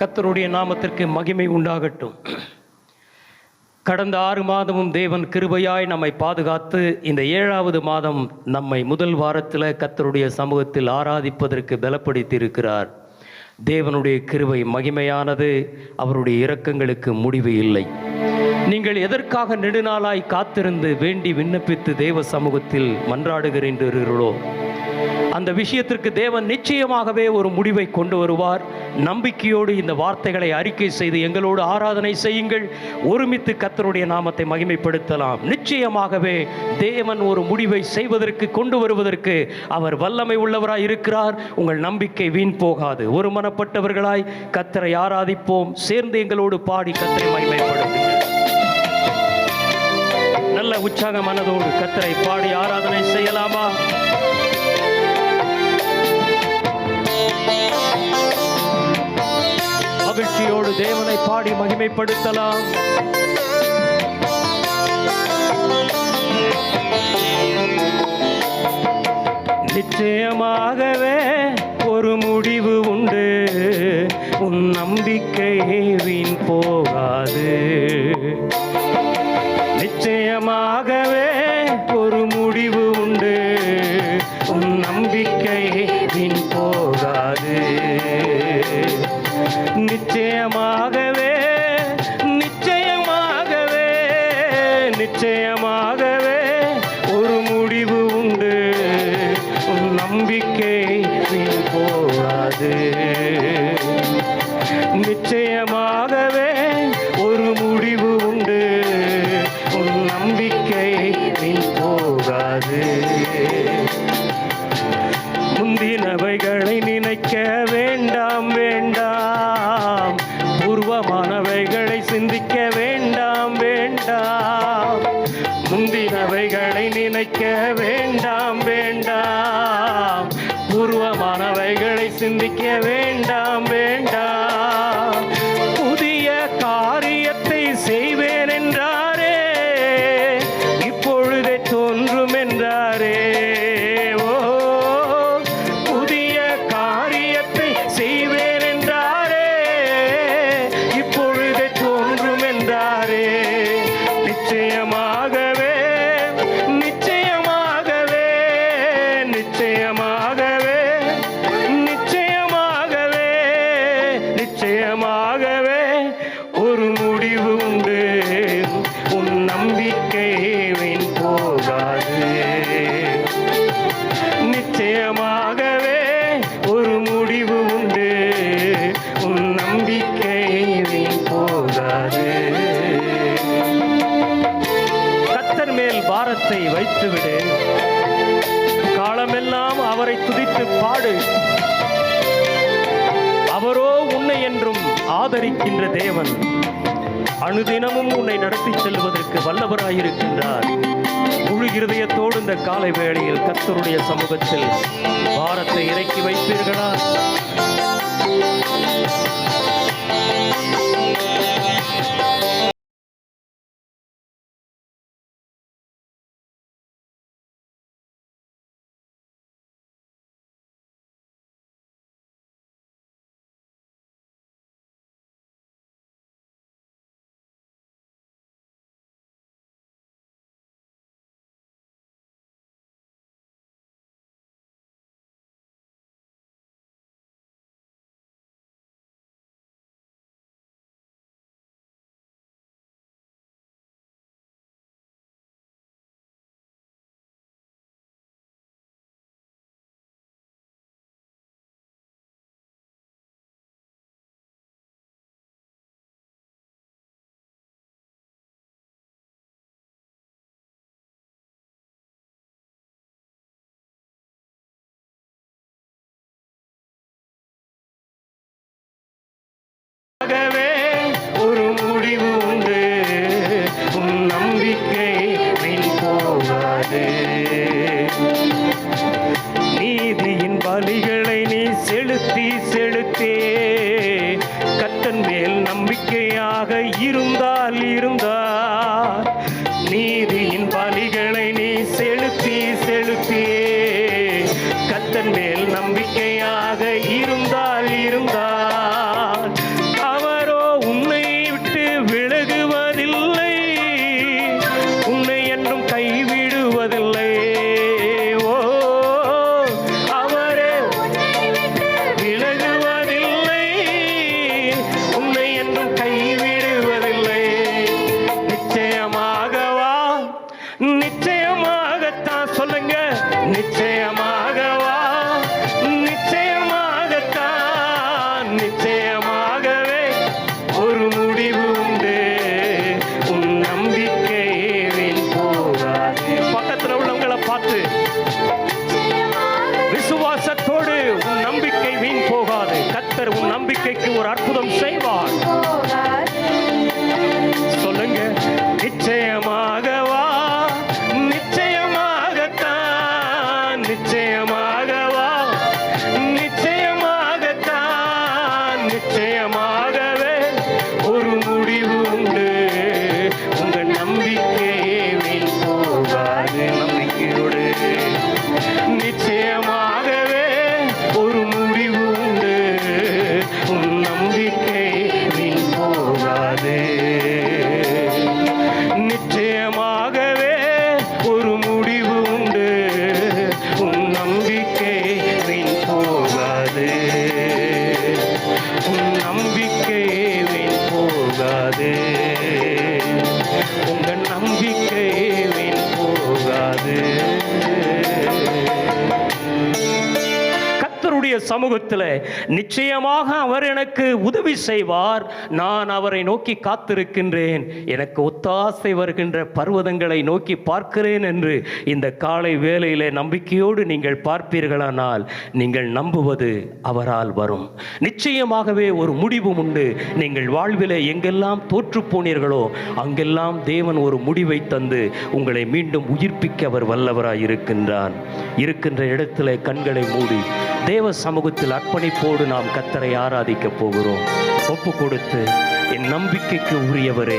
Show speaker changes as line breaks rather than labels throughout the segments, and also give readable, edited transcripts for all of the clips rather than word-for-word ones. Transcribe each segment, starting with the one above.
கர்த்தருடைய நாமத்திற்கு மகிமை உண்டாகட்டும். கடந்த 6 மாதமும் தேவன் கிருபையாய் நம்மை பாதுகாத்து இந்த 7வது மாதம் நம்மை முதல் வாரத்தில் கர்த்தருடைய சமூகத்தில் ஆராதிப்பதற்கு பலப்படுத்தி இருக்கிறார். தேவனுடைய கிருபை மகிமையானது, அவருடைய இரக்கங்களுக்கு முடிவு இல்லை. நீங்கள் எதற்காக நெடுநாளாய் காத்திருந்து வேண்டி விண்ணப்பித்து தேவ சமூகத்தில் மன்றாடுகிறீர்களோ அந்த விஷயத்திற்கு தேவன் நிச்சயமாகவே ஒரு முடிவை கொண்டு வருவார். நம்பிக்கையோடு இந்த வார்த்தைகளை அறிக்கை செய்து எங்களோடு ஆராதனை செய்யுங்கள். ஒருமித்து கர்த்தருடைய நாமத்தை மகிமைப்படுத்தலாம். நிச்சயமாகவே தேவன் ஒரு முடிவை செய்வதற்கு கொண்டு வருவதற்கு அவர் வல்லமை உள்ளவராய் இருக்கிறார். உங்கள் நம்பிக்கை வீண் போகாது. ஒரு மனப்பட்டவர்களாய் கர்த்தரை ஆராதிப்போம். சேர்ந்து எங்களோடு பாடி கர்த்தரை மகிமைப்படுத்துங்கள். நல்ல உற்சாக மனதோடு கர்த்தரை பாடி ஆராதனை செய்யலாமா? மகிழ்ச்சியோடு தேவனை பாடி மகிமைப்படுத்தலாம். நிச்சயமாகவே ஒரு முடிவு உண்டு, உன் நம்பிக்கை வீண் போகாது. நிச்சயமாகவே ஒரு முடிவு உண்டு, உன் நம்பிக்கை வீண் போகாது. நிச்சயமாகவே நிச்சயமாகவே நிச்சயமாகவே ஒரு முடிவு உண்டு, உன் நம்பிக்கை வீண் போகாது. நிச்சயமாகவே ஒரு முடிவு உண்டு, உன் நம்பிக்கை வீண் போகாது. முந்தினவைகளை நினைக்க வேண்டாம் வேண்டாம், பூர்வமானவைகளை சிந்திக்க வேண்டாம் வேண்டாம். முந்தினவைகளை நினைக்க வேண்டாம் வேண்டாம், பூர்வமானவைகளை சிந்திக்க வேண்டாம் வேண்டாம். புதிய காரியத்தை செய்வேன் என்றாரே, இப்பொழுதே தோன்றும் என்றாரே. நிச்சயமாகவே நிச்சயமாகவே நிச்சயமாகவே நிச்சயமாகவே நிச்சயமாகவே ஒரு முடிவு உண்டு, உன் நம்பிக்கை வீண் போகாது. நிச்சயமாகவே ஒரு முடிவு உண்டு, உன் நம்பிக்கை வீண் போகாது. மேல் பாரத்தை வைத்துவிடு, காலமெல்லாம் அவரை துதித்து பாடு. அவரோ உன்னை என்றும் ஆதரிக்கின்ற தேவன், அனுதினமும் உன்னை நடத்தி செல்வதற்கு வல்லவராயிருக்கின்றார். முழு இருதயத்தோடு இந்த காலை வேளையில் கர்த்தருடைய சமூகத்தில் பாரத்தை இறக்கி வைப்பீர்களா? ஒரு முடிவு உண்டு, உன் நம்பிக்கை வீண் போகாது. நீதியின் பலிகளை நீ செலுத்தி செலுத்தே கர்த்தன் மேல் நம்பிக்கையாக இருந்தால் நீதியின் பலிகளை நீ செலுத்தி செலுத்தியே கர்த்தன் மேல் நம்பிக்கையாக இருந்தால் விசுவாசத்தோடு உன் நம்பிக்கை வீண் போகாது. கர்த்தர் உன் நம்பிக்கைக்கு ஒரு அற்புதம் செய்வார். சொல்லுங்க, நிச்சயமாகவா, நிச்சயமாகத்தான், நிச்சயமாகவா, நிச்சயமாகத்தான், நிச்சயமாகவே ஒரு முடிவு உண்டு. உங்க நம்பிக்கை வீண் போகாது. நம்பிக்கையோடு நிச்சயமாகவே ஒரு முடிவு உண்டு. உன் நம்பிக்கை வீண் போகாது. நிச்சயமாகவே ஒரு முடிவு உண்டு. உன் நம்பிக்கை வீண் போகாது. உன் நம்பிக்கை வீண் போகாது. உங்க நம்பிக்கை வீண் போகாது. கர்த்தருடைய சமூகத்தில் நிச்சயமாக அவர் எனக்கு உதவி செய்வார். நான் அவரை நோக்கி காத்திருக்கின்றேன். எனக்கு ஒத்தாசை வருகின்ற பர்வதங்களை நோக்கி பார்க்கிறேன் என்று இந்த காலை வேளையிலே நம்பிக்கையோடு நீங்கள் பார்ப்பீர்களானால் நீங்கள் நம்புவது அவரால் வரும். நிச்சயமாகவே ஒரு முடிவும் உண்டு. நீங்கள் வாழ்விலே எங்கெல்லாம் தோற்று போனீர்களோ அங்கெல்லாம் தேவன் ஒரு முடிவை தந்து உங்களை மீண்டும் உயிர்ப்பிக்க அவர் வல்லவராய் இருக்கின்றார். இருக்கின்ற இடத்துல கண்களை மூடி தேவ சமூகத்தில் அர்ப்பணிப்போடு நாம் கர்த்தரை ஆராதிக்க போகிறோம். ஒப்பு கொடுத்து, என் நம்பிக்கைக்கு உரியவரே,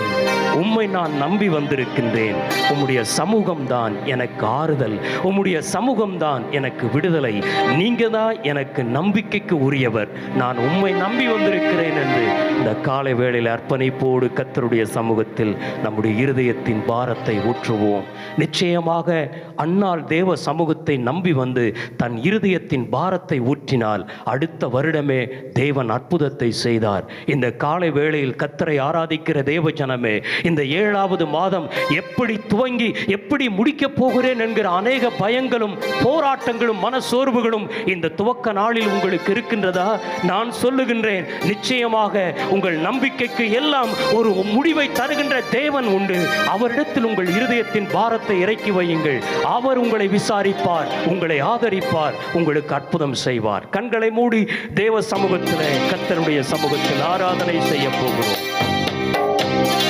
உம்மை நான் நம்பி வந்திருக்கின்றேன். உம்முடைய சமூகம்தான் எனக்கு ஆறுதல். உம்முடைய சமூகம்தான் எனக்கு விடுதலை. நீங்க தான் எனக்கு நம்பிக்கைக்கு உரியவர். நான் உம்மை நம்பி வந்திருக்கிறேன் என்று இந்த காலை வேளையில் அர்ப்பணிப்போடு கர்த்தருடைய சமூகத்தில் நம்முடைய இருதயத்தின் பாரத்தை ஊற்றுவோம். நிச்சயமாக அன்னாள் தேவ சமூகத்தை நம்பி வந்து தன் இருதயத்தின் பாரத்தை ஊற்றினால் அடுத்த வருடமே தேவன் அற்புதத்தை செய்தார். இந்த காலை வேளையில் கர்த்தரை ஆராதிக்கிற தேவ ஜனமே, இந்த 7வது மாதம் எப்படி துவங்கி எப்படி முடிக்கப் போகிறேன் என்கிற அநேக பயங்களும் போராட்டங்களும் மனசோர்வுகளும் இந்த துவக்க நாளில் உங்களுக்கு இருக்கின்றதா? நான் சொல்லுகின்றேன், நிச்சயமாக உங்கள் நம்பிக்கைக்கு எல்லாம் ஒரு முடிவை தருகின்ற தேவன் உண்டு. அவரிடத்தில் உங்கள் இருதயத்தின் பாரத்தை இறக்கி வையுங்கள். அவர் உங்களை விசாரிப்பார், உங்களை ஆதரிப்பார், உங்களுக்கு அற்புதம் செய்வார். கண்களை மூடி தேவ சமூகத்தில் கர்த்தருடைய சமூகத்தில் ஆராதனை செய்ய போகிறோம்.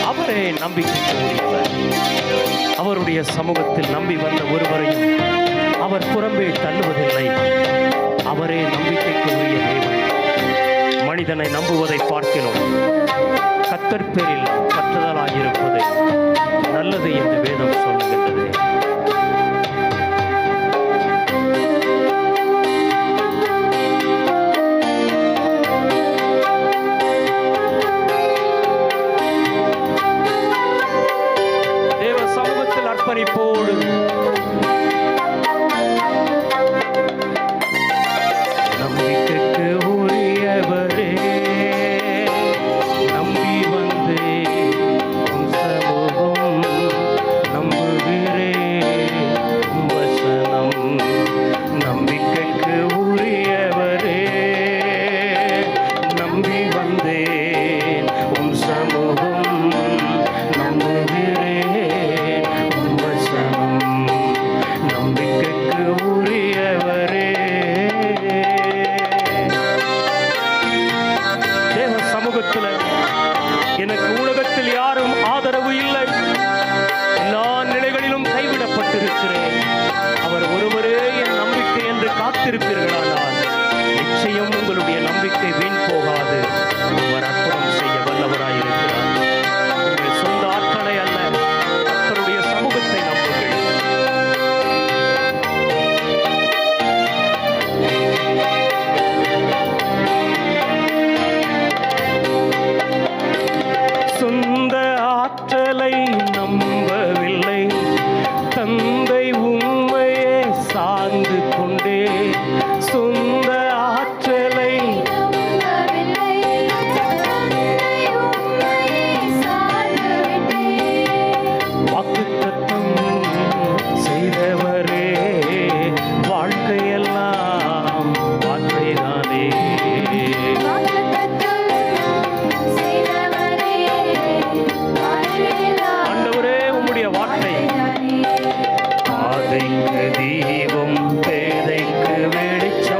அவரே நம்பிக்கைக்கு உரியவர். அவருடைய சமூகத்தில் நம்பி வந்த ஒருவரையும் அவர் புறம்பே தள்ளுவதில்லை. அவரே நம்பிக்கைக்கு உரிய தேவன். மனிதனை நம்புவதை பார்க்கிறோம். கர்த்தர் பேரில் பற்றுதலாயிருப்பது நல்லது என்று வேதம் சொல்லுகின்றது. அர்ப்பணிப்போடு நம்பிக்கைக்கு உரியவரே, நம்பி வந்தே உம் சமூகம், நம்புகிறேன் உம் வசனம். நம்பிக்கைக்கு உரியவரே, நம்பி வந்தேன் உம் சமூகம், நம்புகிறேன் நம்பிக்கைக்கு உரியவரே. தேவ சமூகத்தில் எனக்கு உலகத்தில் யாரும் ஆதரவு இல்லை. எல்லா நிலைகளிலும் கைவிடப்பட்டிருக்கிறேன். அவர் ஒருவரே என் நம்பிக்கை என்று காத்திருப்பீர்களானால் நிச்சயம் உங்களுடைய நம்பிக்கை வீண் போகாது. அவர் அற்புதம் செய்ய வல்லவராயிருக்கிறார். உங்கள் சொந்த ஆற்றலை அல்ல, கர்த்தருடைய சமூகத்தை நம்புங்கள். சொந்த ஆற்றலை நம்பவில்லை, தந்தை உம்மையே சார்ந்து கொண்டே. சொந்த ஆற்றலை வாக்குத்தத்தம் செய்தவரே, வாழ்க்கையெல்லாம் வார்த்தைதானே. ஆண்டவரே, உம்முடைய வார்த்தை பாதைக்கு தீபம், பேதைக்கு வெளிச்சம்.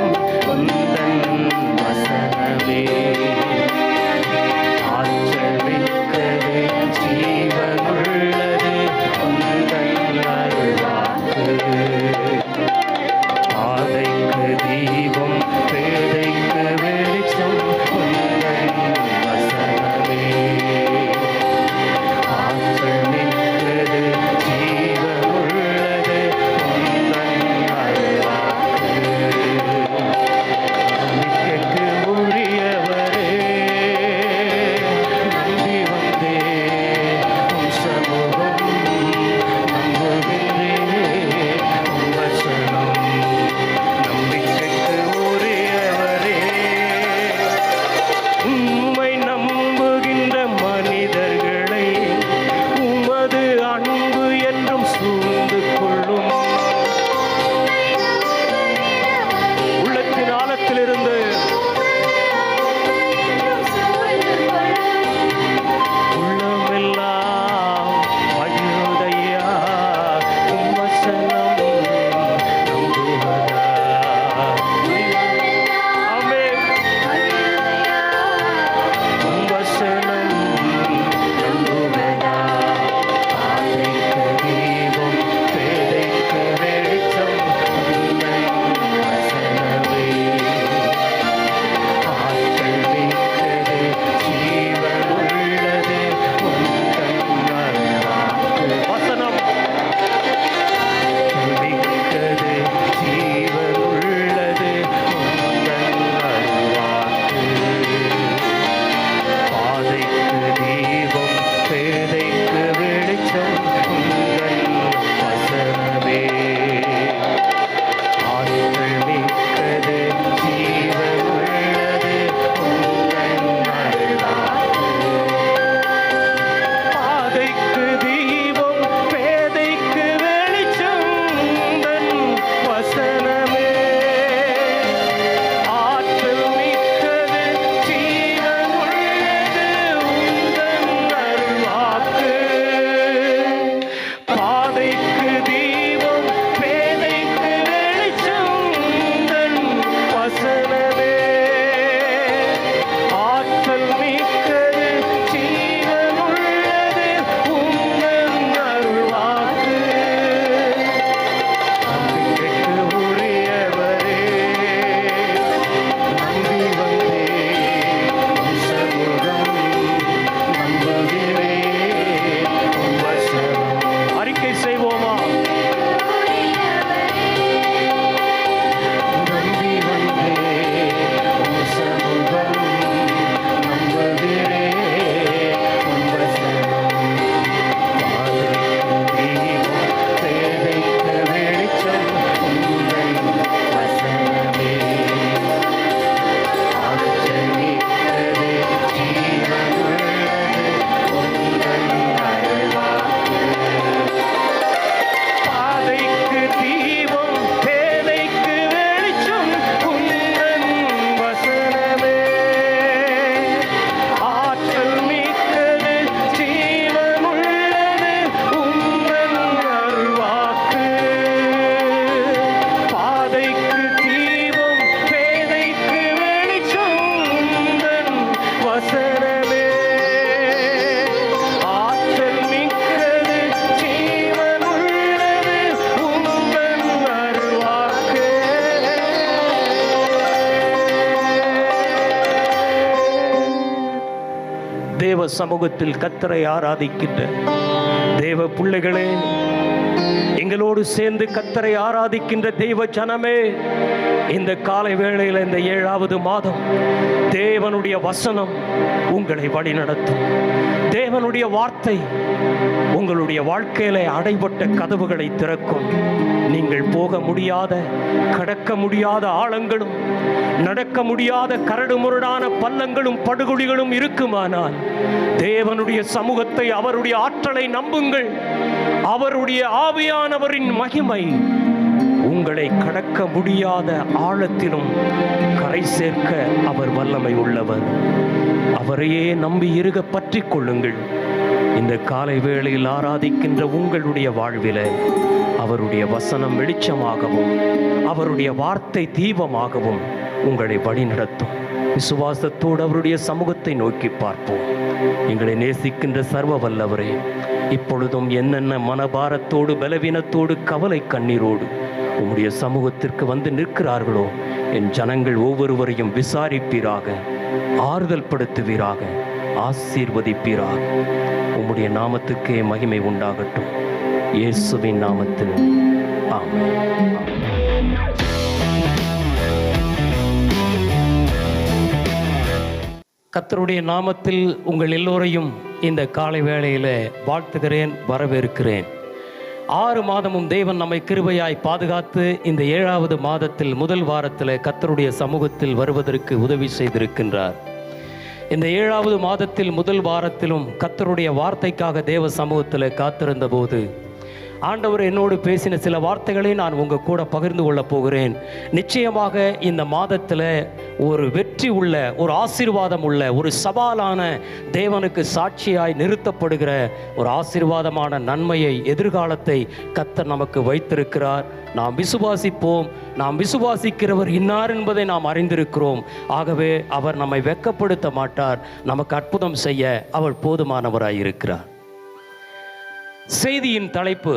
தேவ சமூகத்தில் கர்த்தரை ஆராதிக்கின்ற தேவ பிள்ளைகளே, எங்களோடு சேர்ந்து கர்த்தரை ஆராதிக்கின்ற தெய்வ ஜனமே, இந்த காலை வேளையில் இந்த 7வது மாதம் தேவனுடைய வசனம் உங்களை வழிநடத்தும். தேவனுடைய வார்த்தை உங்களுடைய வாழ்க்கையில அடைபட்ட கதவுகளை திறக்கும். நீங்கள் போக முடியாத, கடக்க முடியாத ஆழங்களும், நடக்க முடியாத கரடுமுரடான பள்ளங்களும் படுகொலிகளும் இருக்குமானால் தேவனுடைய சமூகத்தை, அவருடைய ஆற்றலை நம்புங்கள். அவருடைய ஆவியானவரின் மகிமை உங்களை கடக்க முடியாத ஆழத்திலும் கரை சேர்க்க அவர் வல்லமை உள்ளவர். அவரையே நம்பி இருக பற்றி கொள்ளுங்கள். இந்த காலை வேளையில் ஆராதிக்கின்ற உங்களுடைய வாழ்வில அவருடைய வசனம் வெளிச்சமாகவும் அவருடைய வார்த்தை தீபமாகவும் உங்களை வழிநடத்தும். விசுவாசத்தோடு அவருடைய சமூகத்தை நோக்கி பார்ப்போம். எங்களை நேசிக்கின்ற சர்வ வல்லவரே, இப்பொழுதும் என்னென்ன மனபாரத்தோடு, பலவீனத்தோடு, கவலை கண்ணீரோடு உம்முடைய சமூகத்திற்கு வந்து நிற்கிறார்களோ, என் ஜனங்கள் ஒவ்வொருவரையும் விசாரிப்பீராக, ஆறுதல் படுத்துவீராக, ஆசீர்வதிப்பீராக. உம்முடைய நாமத்துக்கே மகிமை உண்டாகட்டும். இயேசுவின் நாமத்தில் ஆமென். கர்த்தருடைய நாமத்தில் உங்கள் எல்லோரையும் இந்த காலை வேளையில் வாழ்த்துகிறேன், வரவேற்கிறேன். 6 மாதமும் தேவன் நம்மை கிருபையாய் பாதுகாத்து இந்த 7வது மாதத்தில் முதல் வாரத்தில் கர்த்தருடைய சமூகத்தில் வருவதற்கு உதவி செய்திருக்கின்றார். இந்த 7வது மாதத்தில் முதல் வாரத்திலும் கர்த்தருடைய வார்த்தைக்காக தேவ சமூகத்தில் காத்திருந்த போது ஆண்டவர் என்னோடு பேசின சில வார்த்தைகளை நான் உங்கள் கூட பகிர்ந்து கொள்ள போகிறேன். நிச்சயமாக இந்த மாதத்தில் ஒரு வெற்றி உள்ள, ஒரு ஆசீர்வாதம் உள்ள, ஒரு சவாலான, தேவனுக்கு சாட்சியாய் நிறுத்தப்படுகிற ஒரு ஆசீர்வாதமான நன்மையை, எதிர்காலத்தை கர்த்தர் நமக்கு வைத்திருக்கிறார். நாம் விசுவாசிப்போம். நாம் விசுவாசிக்கிறவர் இன்னார் என்பதை நாம் அறிந்திருக்கிறோம். ஆகவே அவர் நம்மை வெட்கப்படுத்த மாட்டார். நமக்கு அற்புதம் செய்ய அவர் போதுமானவராய் இருக்கிறார். செய்தியின் தலைப்பு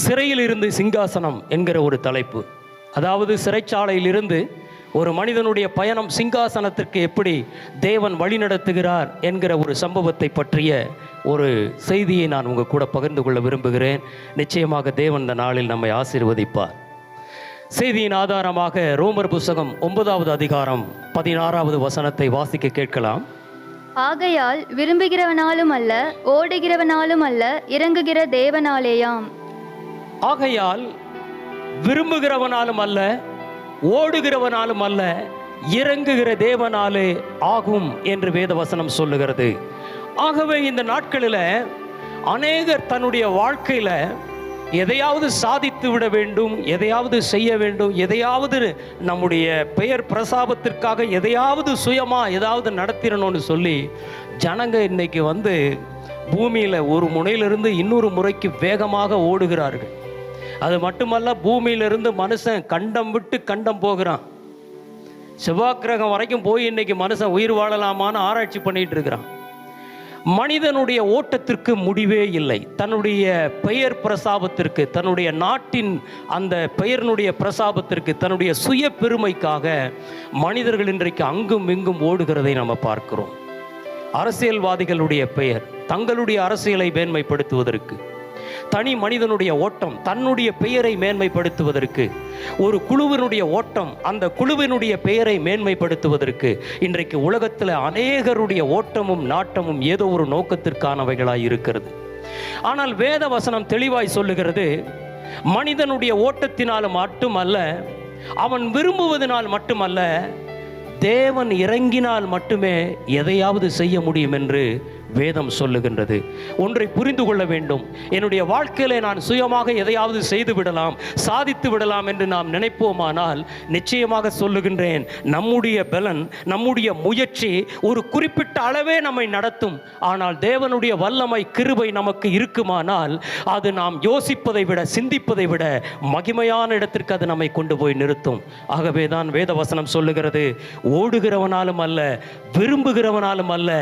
சிறையில் இருந்து சிங்காசனம் என்கிற ஒரு தலைப்பு. அதாவது சிறைச்சாலையில் இருந்து ஒரு மனிதனுடைய பயணம் சிங்காசனத்திற்கு எப்படி தேவன் வழிநடத்துகிறார் என்கிற ஒரு சம்பவத்தை பற்றிய ஒரு செய்தியை நான் உங்கள் கூட பகிர்ந்து கொள்ள விரும்புகிறேன். நிச்சயமாக தேவன் இந்த நாளில் நம்மை ஆசீர்வதிப்பார். செய்தியின் ஆதாரமாக ரோமர் புத்தகம் 9வது அதிகாரம் 16வது வசனத்தை வாசிக்க கேட்கலாம்.
ஆகையால் விரும்புகிறவனாலும் அல்ல, ஓடுகிறவனாலும் அல்ல, இறங்குகிற தேவனாலேயாம்.
ஆகையால் விரும்புகிறவனாலும் அல்ல, ஓடுகிறவனாலும் அல்ல, இறங்குகிற தேவனாலே ஆகும் என்று வேதவசனம் சொல்லுகிறது. ஆகவே இந்த நாட்களில் அநேகர் தன்னுடைய வாழ்க்கையில் எதையாவது சாதித்து விட வேண்டும், எதையாவது செய்ய வேண்டும், எதையாவது நம்முடைய பெயர் பிரசாபத்திற்காக எதையாவது சுயமாக ஏதாவது நடத்திடணும்னு சொல்லி ஜனங்க இன்னைக்கு வந்து பூமியில் ஒரு முனையிலிருந்து இன்னொரு முறைக்கு வேகமாக ஓடுகிறார்கள். அது மட்டுமல்ல, பூமியிலிருந்து மனுஷன் கண்டம் விட்டு கண்டம் போகிறான். செவ்வாய் கிரகம் வரைக்கும் போய் இன்னைக்கு மனுஷன் உயிர் வாழலாமான்னு ஆராய்ச்சி பண்ணிட்டு இருக்கிறான். மனிதனுடைய ஓட்டத்திற்கு முடிவே இல்லை. தன்னுடைய பெயர் பிரசாபத்திற்கு, தன்னுடைய நாட்டின் அந்த பெயரினுடைய பிரசாபத்திற்கு, தன்னுடைய சுய பெருமைக்காக மனிதர்கள் இன்றைக்கு அங்கும் இங்கும் ஓடுகிறதை நம்ம பார்க்கிறோம். அரசியல்வாதிகளுடைய பெயர் தங்களுடைய அரசியலை மேன்மைப்படுத்துவதற்கு, தனி மனிதனுடைய ஓட்டம் தன்னுடைய பெயரை மேன்மைப்படுத்துவதற்கு, ஒரு குழுவினுடைய ஓட்டம் அந்த குழுவினுடைய பெயரை மேன்மைப்படுத்துவதற்கு இன்றைக்கு உலகத்தில் அநேகருடைய ஓட்டமும் நாட்டமும் ஏதோ ஒரு நோக்கத்திற்கானவைகளாய் இருக்கிறது. ஆனால் வேத வசனம் தெளிவாய் சொல்லுகிறது, மனிதனுடைய ஓட்டத்தினால் மட்டுமல்ல, அவன் விரும்புவதனால் மட்டுமல்ல, தேவன் இறங்கினால் மட்டுமே எதையாவது செய்ய முடியும் என்று வேதம் சொல்லுகின்றது. ஒன்றை புரிந்து கொள்ள வேண்டும். என்னுடைய வாழ்க்கையிலே நான் சுயமாக எதையாவது செய்து விடலாம், சாதித்து விடலாம் என்று நாம் நினைப்போமானால் நிச்சயமாக சொல்லுகின்றேன், நம்முடைய பலன், நம்முடைய முயற்சி ஒரு குறிப்பிட்ட அளவே நம்மை நடத்தும். ஆனால் தேவனுடைய வல்லமை, கிருபை நமக்கு இருக்குமானால் அது நாம் யோசிப்பதை விட, சிந்திப்பதை விட மகிமையான இடத்திற்கு அது நம்மை கொண்டு போய் நிறுத்தும். ஆகவே தான் வேதவசனம் சொல்லுகிறது, ஓடுகிறவனாலும் அல்ல, விரும்புகிறவனாலும் அல்ல,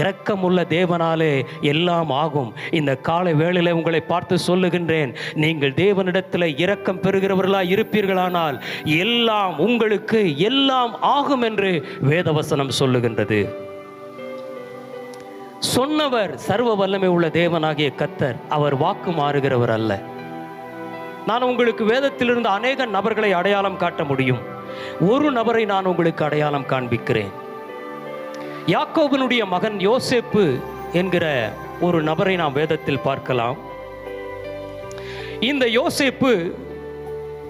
இரக்கமுள்ள தேவனாலே எல்லாம் ஆகும். இந்த காலை வேளையிலே உங்களை பார்த்து சொல்லுகின்றேன், நீங்கள் தேவனிடத்தில் இரக்கம் பெறுகிறவர்களாய் இருப்பீர்களானால் எல்லாம் உங்களுக்கு எல்லாம் ஆகும் என்று வேதவசனம் சொல்லுகின்றது. சொன்னவர் சர்வ வல்லமை உள்ள தேவனாகிய கர்த்தர், அவர் வாக்கு மாறுகிறவர் அல்ல. நான் உங்களுக்கு வேதத்திலிருந்து அநேக நபர்களை அடையாளம் காட்ட முடியும். ஒரு நபரை நான் உங்களுக்கு அடையாளம் காண்பிக்கிறேன். யாக்கோபினுடைய மகன் யோசேப்பு என்கிற ஒரு நபரை நாம் வேதத்தில் பார்க்கலாம். இந்த யோசேப்பு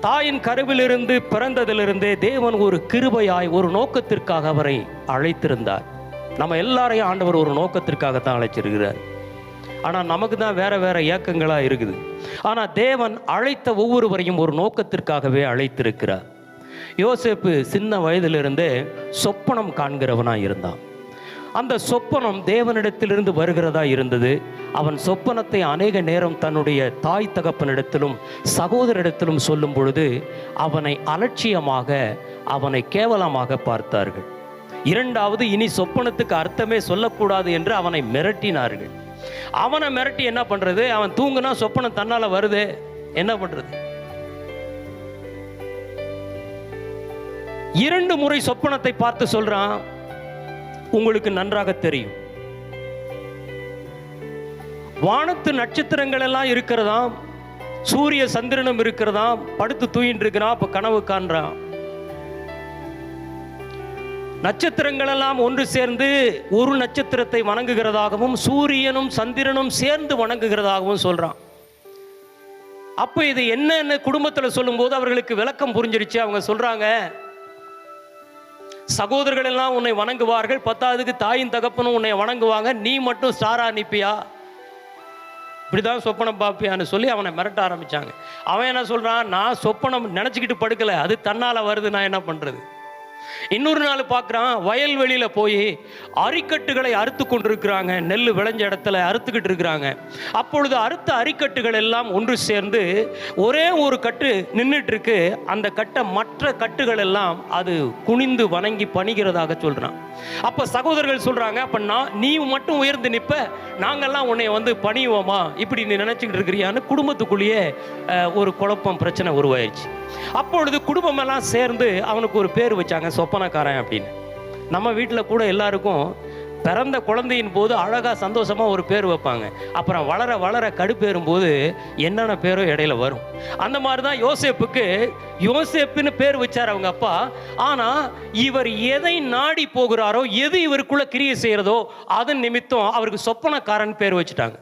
தாயின் கருவிலிருந்து பிறந்ததிலிருந்தே தேவன் ஒரு கிருபையாய் ஒரு நோக்கத்திற்காக அவரை அழைத்திருந்தார். நம்ம எல்லாரையும் ஆண்டவர் ஒரு நோக்கத்திற்காகத்தான் அழைச்சிருக்கிறார். ஆனால் நமக்கு தான் வேற வேற இயக்கங்களாக இருக்குது. ஆனால் தேவன் அழைத்த ஒவ்வொருவரையும் ஒரு நோக்கத்திற்காகவே அழைத்திருக்கிறார். யோசேப்பு சின்ன வயதிலிருந்தே சொப்பனம் காண்கிறவனாக இருந்தான். அந்த சொப்பனம் தேவனிடத்திலிருந்து வருகிறதா இருந்தது. அவன் சொப்பனத்தை அநேக நேரம் தன்னுடைய தாய் தகப்பனிடத்திலும் சகோதரிடத்திலும் சொல்லும் பொழுது அவனை அலட்சியமாக, அவனை கேவலமாக பார்த்தார்கள். இரண்டாவது, இனி சொப்பனத்துக்கு அர்த்தமே சொல்லக்கூடாது என்று அவனை மிரட்டினார்கள். அவனை மிரட்டி என்ன பண்றது? அவன் தூங்குனா சொப்பனம் தன்னால வருது, என்ன பண்றது? 2 முறை சொப்பனத்தை பார்த்து சொல்றான். உங்களுக்கு நன்றாக தெரியும், வானத்து நட்சத்திரங்கள் எல்லாம் இருக்கிறதாம், சூரிய சந்திரனும் இருக்கிறதாம், படுத்து தூங்கிட்டு இருக்கிறான். அப்ப கனவு காண்றான். நட்சத்திரங்கள் எல்லாம் ஒன்று சேர்ந்து ஒரு நட்சத்திரத்தை வணங்குகிறதாகவும் சூரியனும் சந்திரனும் சேர்ந்து வணங்குகிறதாகவும் சொல்றான். அப்ப இது என்னன்னு குடும்பத்தில் சொல்லும் போது அவர்களுக்கு விளக்கம் புரிஞ்சிருச்சு. அவங்க சொல்றாங்க, சகோதரர்கள் எல்லாம் உன்னை வணங்குவார்கள், 10ஆவதுக்கு தாயின் தகப்பனும் உன்னை வணங்குவாங்க, நீ மட்டும் ஸ்டாரா நிற்பியா, இப்படிதான் சொப்பனம் பார்ப்பியான்னு சொல்லி அவனை மிரட்ட ஆரம்பிச்சாங்க. அவன் என்ன சொல்றான்? நான் சொப்பனம் நினைச்சுக்கிட்டு படுக்கல, அது தன்னால வருது, நான் என்ன பண்றது? இன்னொரு நாள் பார்க்குறான், வயல்வெளியில போய் அரிக்கட்டுகளை அறுத்து கொண்டிருக்கிறாங்க. நெல் விளைஞ்ச இடத்துல அறுத்துக்கிட்டு இருக்கிறாங்க. அப்பொழுது அறுத்த அரிக்கட்டுகள் எல்லாம் ஒன்று சேர்ந்து ஒரே ஒரு கட்டு நின்றுட்டு இருக்கு. அந்த கட்டை மற்ற கட்டுகள் எல்லாம் அது குனிந்து வணங்கி பணிகிறதாக சொல்றான். அப்ப சகோதரர்கள் சொல்றாங்க, அப்ப நீ மட்டும் உயர்ந்து நிற்ப, நாங்கெல்லாம் உன்னை வந்து பணியுவோமா, இப்படி நீ நினைச்சுக்கிட்டு இருக்கிறியான்னு குடும்பத்துக்குள்ளேயே ஒரு குழப்பம், பிரச்சனை உருவாயிடுச்சு. அப்பொழுது குடும்பம் எல்லாம் சேர்ந்து அவனுக்கு ஒரு பேர் வச்சாங்க, சொப்பனக்காரன் அப்படின்னு. நம்ம வீட்டில் கூட எல்லாருக்கும் பிறந்த குழந்தையின் போது அழகா சந்தோஷமா ஒரு பேர் வைப்பாங்க. அப்புறம் வளர வளர கடுப்பேறும் போது என்னென்ன பேரோ இடையில வரும். அந்த மாதிரி தான் யோசேப்புக்கு யோசேப்புன்னு பேர் வச்சார் அவங்க அப்பா. ஆனா இவர் எதை நாடி போகிறாரோ, எது இவருக்குள்ள கிரியை செய்யறதோ அதன் நிமித்தம் அவருக்கு சொப்பனக்காரன் பேர் வச்சுட்டாங்க.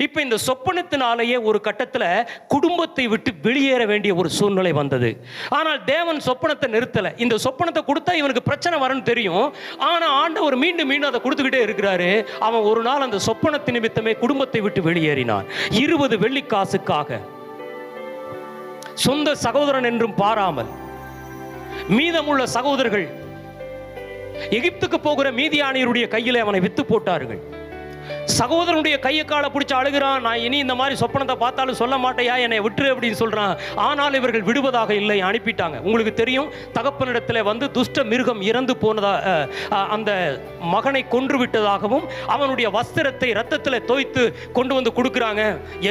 இப்ப இந்த சொப்பனத்தினாலேயே ஒரு கட்டத்தில் குடும்பத்தை விட்டு வெளியேற வேண்டிய ஒரு சூழ்நிலை வந்தது. ஆனால் தேவன் சொப்பனத்தை நிறுத்தல. இந்த சொப்பனத்தை கொடுத்தா இவனுக்கு பிரச்சனை வரும்னு தெரியும். ஆனா ஆண்டவர் மீண்டும் மீண்டும் அதை கொடுத்துக்கிட்டே இருக்கிறாரு. அவன் ஒரு நாள் அந்த சொப்பனத்தின் நிமித்தமே குடும்பத்தை விட்டு வெளியேறினான். 20 வெள்ளிக்காசுக்காக சொந்த சகோதரன் என்றும் பாராமல் மீதமுள்ள சகோதரர்கள் எகிப்துக்கு போகிற மீதியானியருடைய கையிலே அவனை வித்து போட்டார்கள். சகோதரனுடைய கையை காலை பிடிச்சி அழுகிறான். நான் இனி இந்த மாதிரி சொப்பனத்தை பார்த்தாலும் சொல்ல மாட்டேயா, என்னை விட்டுரு அப்படின்னு சொல்றான். ஆனால் இவர்கள் விடுவதாக இல்லை, அனுப்பிட்டாங்க. உங்களுக்கு தெரியும், தகப்பனிடத்தில் வந்து துஷ்ட மிருகம் இறந்து போனதா, அந்த மகனை கொன்று விட்டதாகவும் அவனுடைய வஸ்திரத்தை ரத்தத்தில் தோய்த்து கொண்டு வந்து கொடுக்குறாங்க.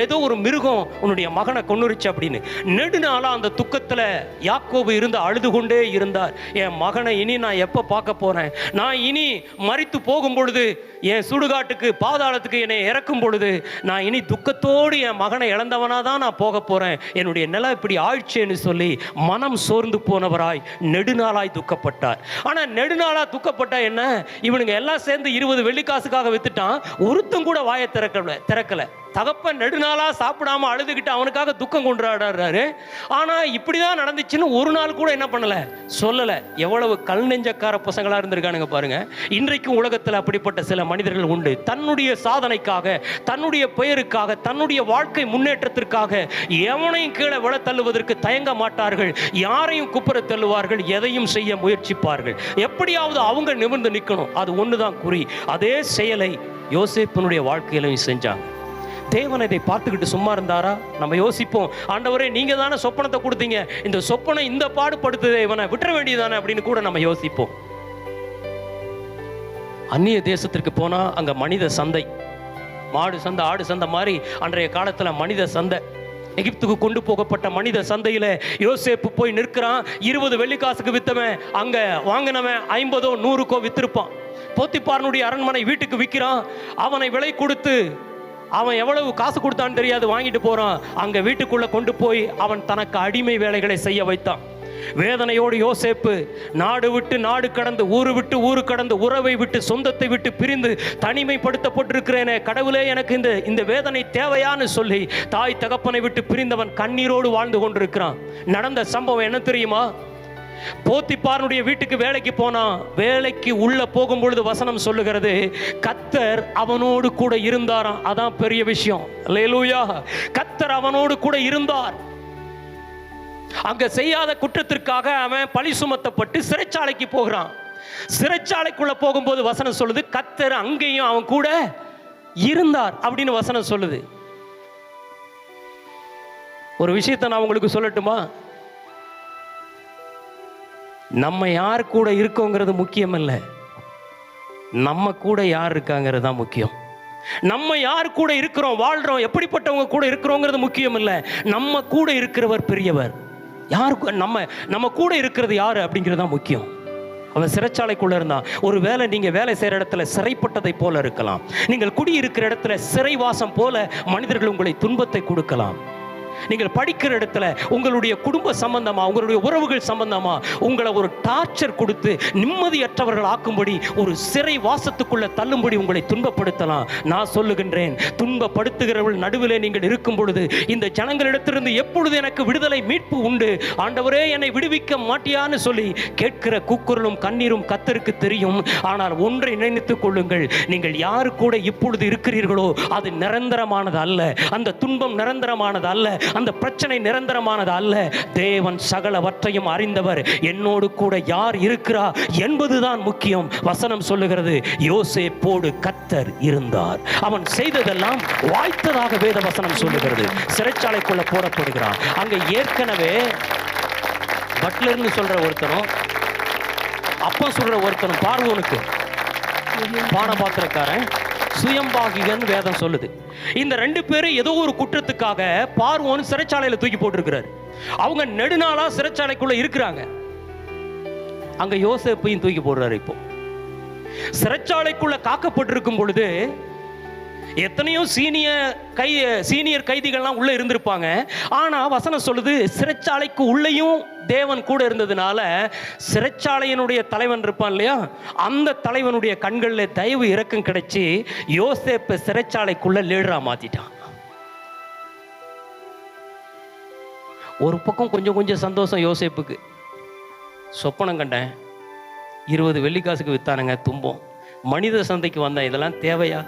ஏதோ ஒரு மிருகம் உன்னுடைய மகனை கொன்னுருச்சு அப்படின்னு. நெடுநாளா அந்த துக்கத்தில் யாக்கோபு இருந்து அழுது கொண்டே இருந்தார். என் மகனை இனி நான் எப்போ பார்க்க போறேன்? நான் இனி மரித்து போகும் பொழுது, என் சுடுகாட்டுக்கு பாதாளத்துக்கு என்னை இறக்கும் பொழுது, நான் இனி துக்கத்தோடு என் மகனை இழந்தவனா தான் நான் போக போறேன். என்னுடைய நிலை இப்படி ஆயிடுச்சேன்னு சொல்லி மனம் சோர்ந்து போனவராய் நெடுநாளாய் துக்கப்பட்டார். ஆனா நெடுநாளா துக்கப்பட்டா என்ன, இவனுங்க எல்லாம் சேர்ந்து 20 வெள்ளிக்காசுக்காக வித்துட்டான். ஒருத்தம் கூட வாயை திறக்கல. தகப்பன் நெடுநாளா சாப்பிடாம அழுதுகிட்டு அவனுக்காக துக்கம் கொண்டாடுறாரு. ஆனா இப்படிதான் நடந்துச்சுன்னு ஒரு நாள் கூட என்ன பண்ணல, சொல்லல. எவ்வளவு கல் நெஞ்சக்கார பசங்களா இருந்திருக்கானுங்க பாருங்க. இன்றைக்கு உலகத்தில் அப்படிப்பட்ட சில மனிதர்கள் உண்டு. தன்னுடைய சாதனைக்காக, தன்னுடைய பெயருக்காக, தன்னுடைய வாழ்க்கை முன்னேற்றத்திற்காக எவனையும் கீழே விழ தள்ளுவதற்கு தயங்க மாட்டார்கள். யாரையும் குப்புற தள்ளுவார்கள், எதையும் செய்ய முயற்சிப்பார்கள். எப்படியாவது அவங்க நிமிர்ந்து நிற்கணும், அது ஒண்ணுதான் குறி. அதே செயலை யோசேப்பினுடைய வாழ்க்கையிலையும் செஞ்சாங்க. தேவன் இதை பார்த்துக்கிட்டு சும்மா இருந்தாரா? நம்ம யோசிப்போம், ஆண்டவரே நீங்க தானே சொப்பனத்தை கொடுத்தீங்க, இந்த சொப்பனம் இந்த பாடுபடுத்துதே, இவனை விட்டுற வேண்டியதானே அப்படின்னு கூட நம்ம யோசிப்போம். அந்நிய தேசத்திற்கு போனா அங்க மனித சந்தை, மாடு சந்தை, ஆடு சந்தை மாதிரி அன்றைய காலத்துல மனித சந்தை. எகிப்துக்கு கொண்டு போகப்பட்ட மனித சந்தையில யோசேப்பு போய் நிற்கிறான். 20 வெள்ளிக்காசுக்கு வித்தவன் அங்க வாங்கினவன் 50 100 வித்திருப்பான். போத்திபாரனுடைய அரண்மனை வீட்டுக்கு விற்கிறான். அவனை விலை கொடுத்து, அவன் எவ்வளவு காசு கொடுத்தான்னு தெரியாது, வாங்கிட்டு போறான். அங்க வீட்டுக்குள்ள கொண்டு போய் அவன் தனக்கு அடிமை வேலைகளை செய்ய வைத்தான். வேதனையோடு யோசேப்பு நாடு விட்டு நாடு கடந்து, ஊரு விட்டு ஊரு கடந்து, உறவை விட்டு சொந்தத்தை விட்டு பிரிந்து தனிமைப்படுத்தப்பட்டிருக்கிறேனே கடவுளே, எனக்கு இந்த வேதனை தேவையான்னு சொல்லி தாய் தகப்பனை விட்டு பிரிந்தவன் கண்ணீரோடு வாழ்ந்து கொண்டிருக்கிறான். நடந்த சம்பவம் என்ன தெரியுமா? போத்திபாரனுடைய வீட்டுக்கு வேலைக்கு போனான். வேலைக்கு உள்ள போகும் பொழுது வசனம் சொல்லுகிறது, கர்த்தர் அவனோடு கூட இருந்தாராம். அதான் பெரிய விஷயம். அல்லேலூயா. கர்த்தர் அவனோடு கூட இருந்தார். அங்க செய்யாத குற்றத்திற்காக அவன் பழி சுமத்தப்பட்டு சிறைச்சாலைக்கு போகிறான். சிறைச்சாலைக்குள்ள போகும்போது வசனம் சொல்லுது, கர்த்தர் அங்கேயும் அவன் கூட இருந்தார் அப்படின்னு வசனம் சொல்லுது. ஒரு விஷயத்தை நான் உங்களுக்கு சொல்லட்டுமா? நம்ம யார் கூட இருக்கோங்கிறது முக்கியம் இல்லை, நம்ம கூட யார் இருக்காங்கிறது தான் முக்கியம். நம்ம யார் கூட இருக்கிறோம், வாழ்றோம், எப்படிப்பட்டவங்க கூட இருக்கிறோங்கிறது முக்கியம் இல்லை, நம்ம கூட இருக்கிறவர் பெரியவர். யாருக்கு நம்ம கூட இருக்கிறது யாரு அப்படிங்கிறது தான் முக்கியம். அவன் சிறைச்சாலைக்குள்ள இருந்தான். ஒரு வேளை நீங்க வேலை செய்யற இடத்துல சிறைப்பட்டதை போல இருக்கலாம். நீங்கள் குடியிருக்கிற இடத்துல சிறைவாசம் போல மனிதர்கள் உங்களை துன்பத்தை கொடுக்கலாம். நீங்கள் படிக்கிற இடத்துல உங்களுடைய குடும்ப சம்பந்தமா, உங்களுடைய உறவுகள் சம்பந்தமா உங்களை ஒரு டார்ச்சர் கொடுத்து நிம்மதியற்றவர்கள் ஆக்கும்படி, ஒரு சிறை வாசத்துக்குள்ள தள்ளும்படி உங்களை துன்பப்படுத்தலாம். நான் சொல்லுகின்றேன், துன்பப்படுத்துகிறவர்கள் நடுவிலே நீங்கள் இருக்கும் பொழுது இந்த ஜனங்களிடத்திலிருந்து எப்பொழுது எனக்கு விடுதலை மீட்பு உண்டு, ஆண்டவரே என்னை விடுவிக்க மாட்டியான்னு சொல்லி கேட்கிற கூக்குரலும் கண்ணீரும் கர்த்தருக்கு தெரியும். ஆனால் ஒன்றை நினைத்துக் கொள்ளுங்கள், நீங்கள் யாரு கூட இப்பொழுது இருக்கிறீர்களோ அது நிரந்தரமானது அல்ல. அந்த துன்பம் நிரந்தரமானது அல்ல, அந்த பிரச்சனை நிரந்தரமானது அல்ல. தேவன் சகலவற்றையும் அறிந்தவர். என்னோடு கூட யார் இருக்கிறா என்பதுதான் முக்கியம். வசனம் சொல்லுகிறது, யோசேப்போடு கர்த்தர் இருந்தார். அவன் செய்ததெல்லாம் வாய்த்ததாக வேத வசனம் சொல்லுகிறது. சிறைச்சாலைக்குள்ள போடப்படுகிறான். அங்க ஏற்கனவே பட்லர்னு சொல்ற ஒருத்தனும் அப்பா சொல்ற ஒருத்தனும் பார்வோனுக்கு பானபாத்திரக்காரன் சுயம்பாகிகன் வேதம் சொல்லுது. இந்த ரெண்டு பேரும் ஏதோ ஒரு குற்றத்துக்காக பார்வோன் சிறைச்சாலையில தூக்கி போட்டிருக்கிறார். அவங்க நெடுநாளா சிறைச்சாலைக்குள்ள இருக்கிறாங்க. அங்க யோசேப்பையும் தூக்கி போடுறாரு. இப்போ சிறைச்சாலைக்குள்ள காக்கப்பட்டிருக்கும் பொழுது எத்தனையோ சீனியர் கைதிகள்லாம் உள்ள இருந்திருப்பாங்க. ஆனா வசனம் சொல்லுது, சிறைச்சாலைக்கு உள்ளேயும் தேவன் கூட இருந்ததுனால சிறைச்சாலையினுடைய தலைவன் இருப்பான் இல்லையா, அந்த தலைவனுடைய கண்களில் தயவு இரக்கம் கிடைச்சி யோசேப்பை சிறைச்சாலைக்குள்ள லீடரா மாத்திட்டான். ஒரு பக்கம் கொஞ்சம் கொஞ்சம் சந்தோஷம் யோசேப்புக்கு. சொப்பனம் கண்டேன், 20 வெள்ளிக்காசுக்கு வித்தானுங்க துன்பம், மனித சந்தைக்கு வந்தேன், இதெல்லாம் தேவையா?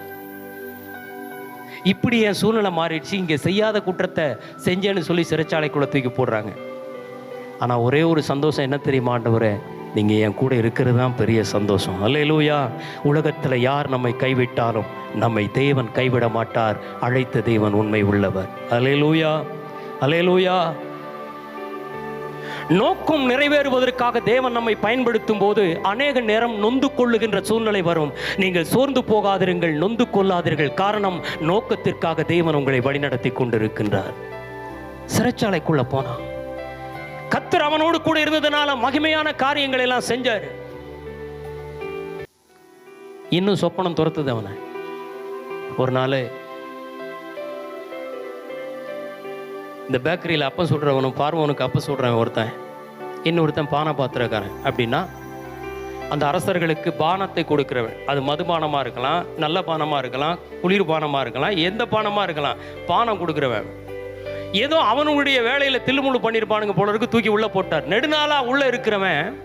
இப்படி என் சூழ்நிலை மாறிடுச்சு, இங்கே செய்யாத குற்றத்தை செஞ்சேன்னு சொல்லி சிறைச்சாலைக்குள்ள தூக்கி போடுறாங்க. ஆனால் ஒரே ஒரு சந்தோஷம் என்ன தெரியுமா, ஆண்டவரே நீங்கள் என் கூட இருக்கிறது தான் பெரிய சந்தோஷம். அல்லேலூயா. உலகத்தில் யார் நம்மை கைவிட்டாலும் நம்மை தேவன் கைவிட மாட்டார். அழைத்த தேவன் உண்மை உள்ளவர். அல்லேலூயா, அல்லேலூயா. நோக்கம் நிறைவேறுவதற்காக தேவன் நம்மை பயன்படுத்தும் போது அநேக நேரம் நொந்து கொள்ளுகின்ற சூழ்நிலை வரும். நீங்கள் சோர்ந்து போகாதிருங்கள், நொந்து கொள்ளாதீர்கள். காரணம், நோக்கத்திற்காக தேவன் உங்களை வழிநடத்தி கொண்டிருக்கின்றார். சிறைச்சாலைக்குள்ள போனான். கர்த்தர் அவனோடு கூட இருந்ததுனால மகிமையான காரியங்களை எல்லாம் செஞ்சார். இன்னும் சொப்பனம் துரத்துது அவனை. ஒரு நாள் இந்த பேக்கரியில் அப்பம் சுடுறவனும் பார்வோனுக்கு அப்பம் சுடுறவன் ஒருத்தன், இன்னொருத்தன் பானபாத்திரக்காரன். அப்படின்னா அந்த அரசர்களுக்கு பானத்தை கொடுக்கிறவன். அது மதுபானமாக இருக்கலாம், நல்ல பானமாக இருக்கலாம், குளிர் பானமாக இருக்கலாம், எந்த பானமாக இருக்கலாம், பானம் கொடுக்கிறவன். ஏதோ அவனுடைய வேலையில் தில்லுமுள்ளு பண்ணியிருப்பானுங்க போல இருக்கு, தூக்கி உள்ளே போட்டார். நெடுநாளாக உள்ளே இருக்கிறவன்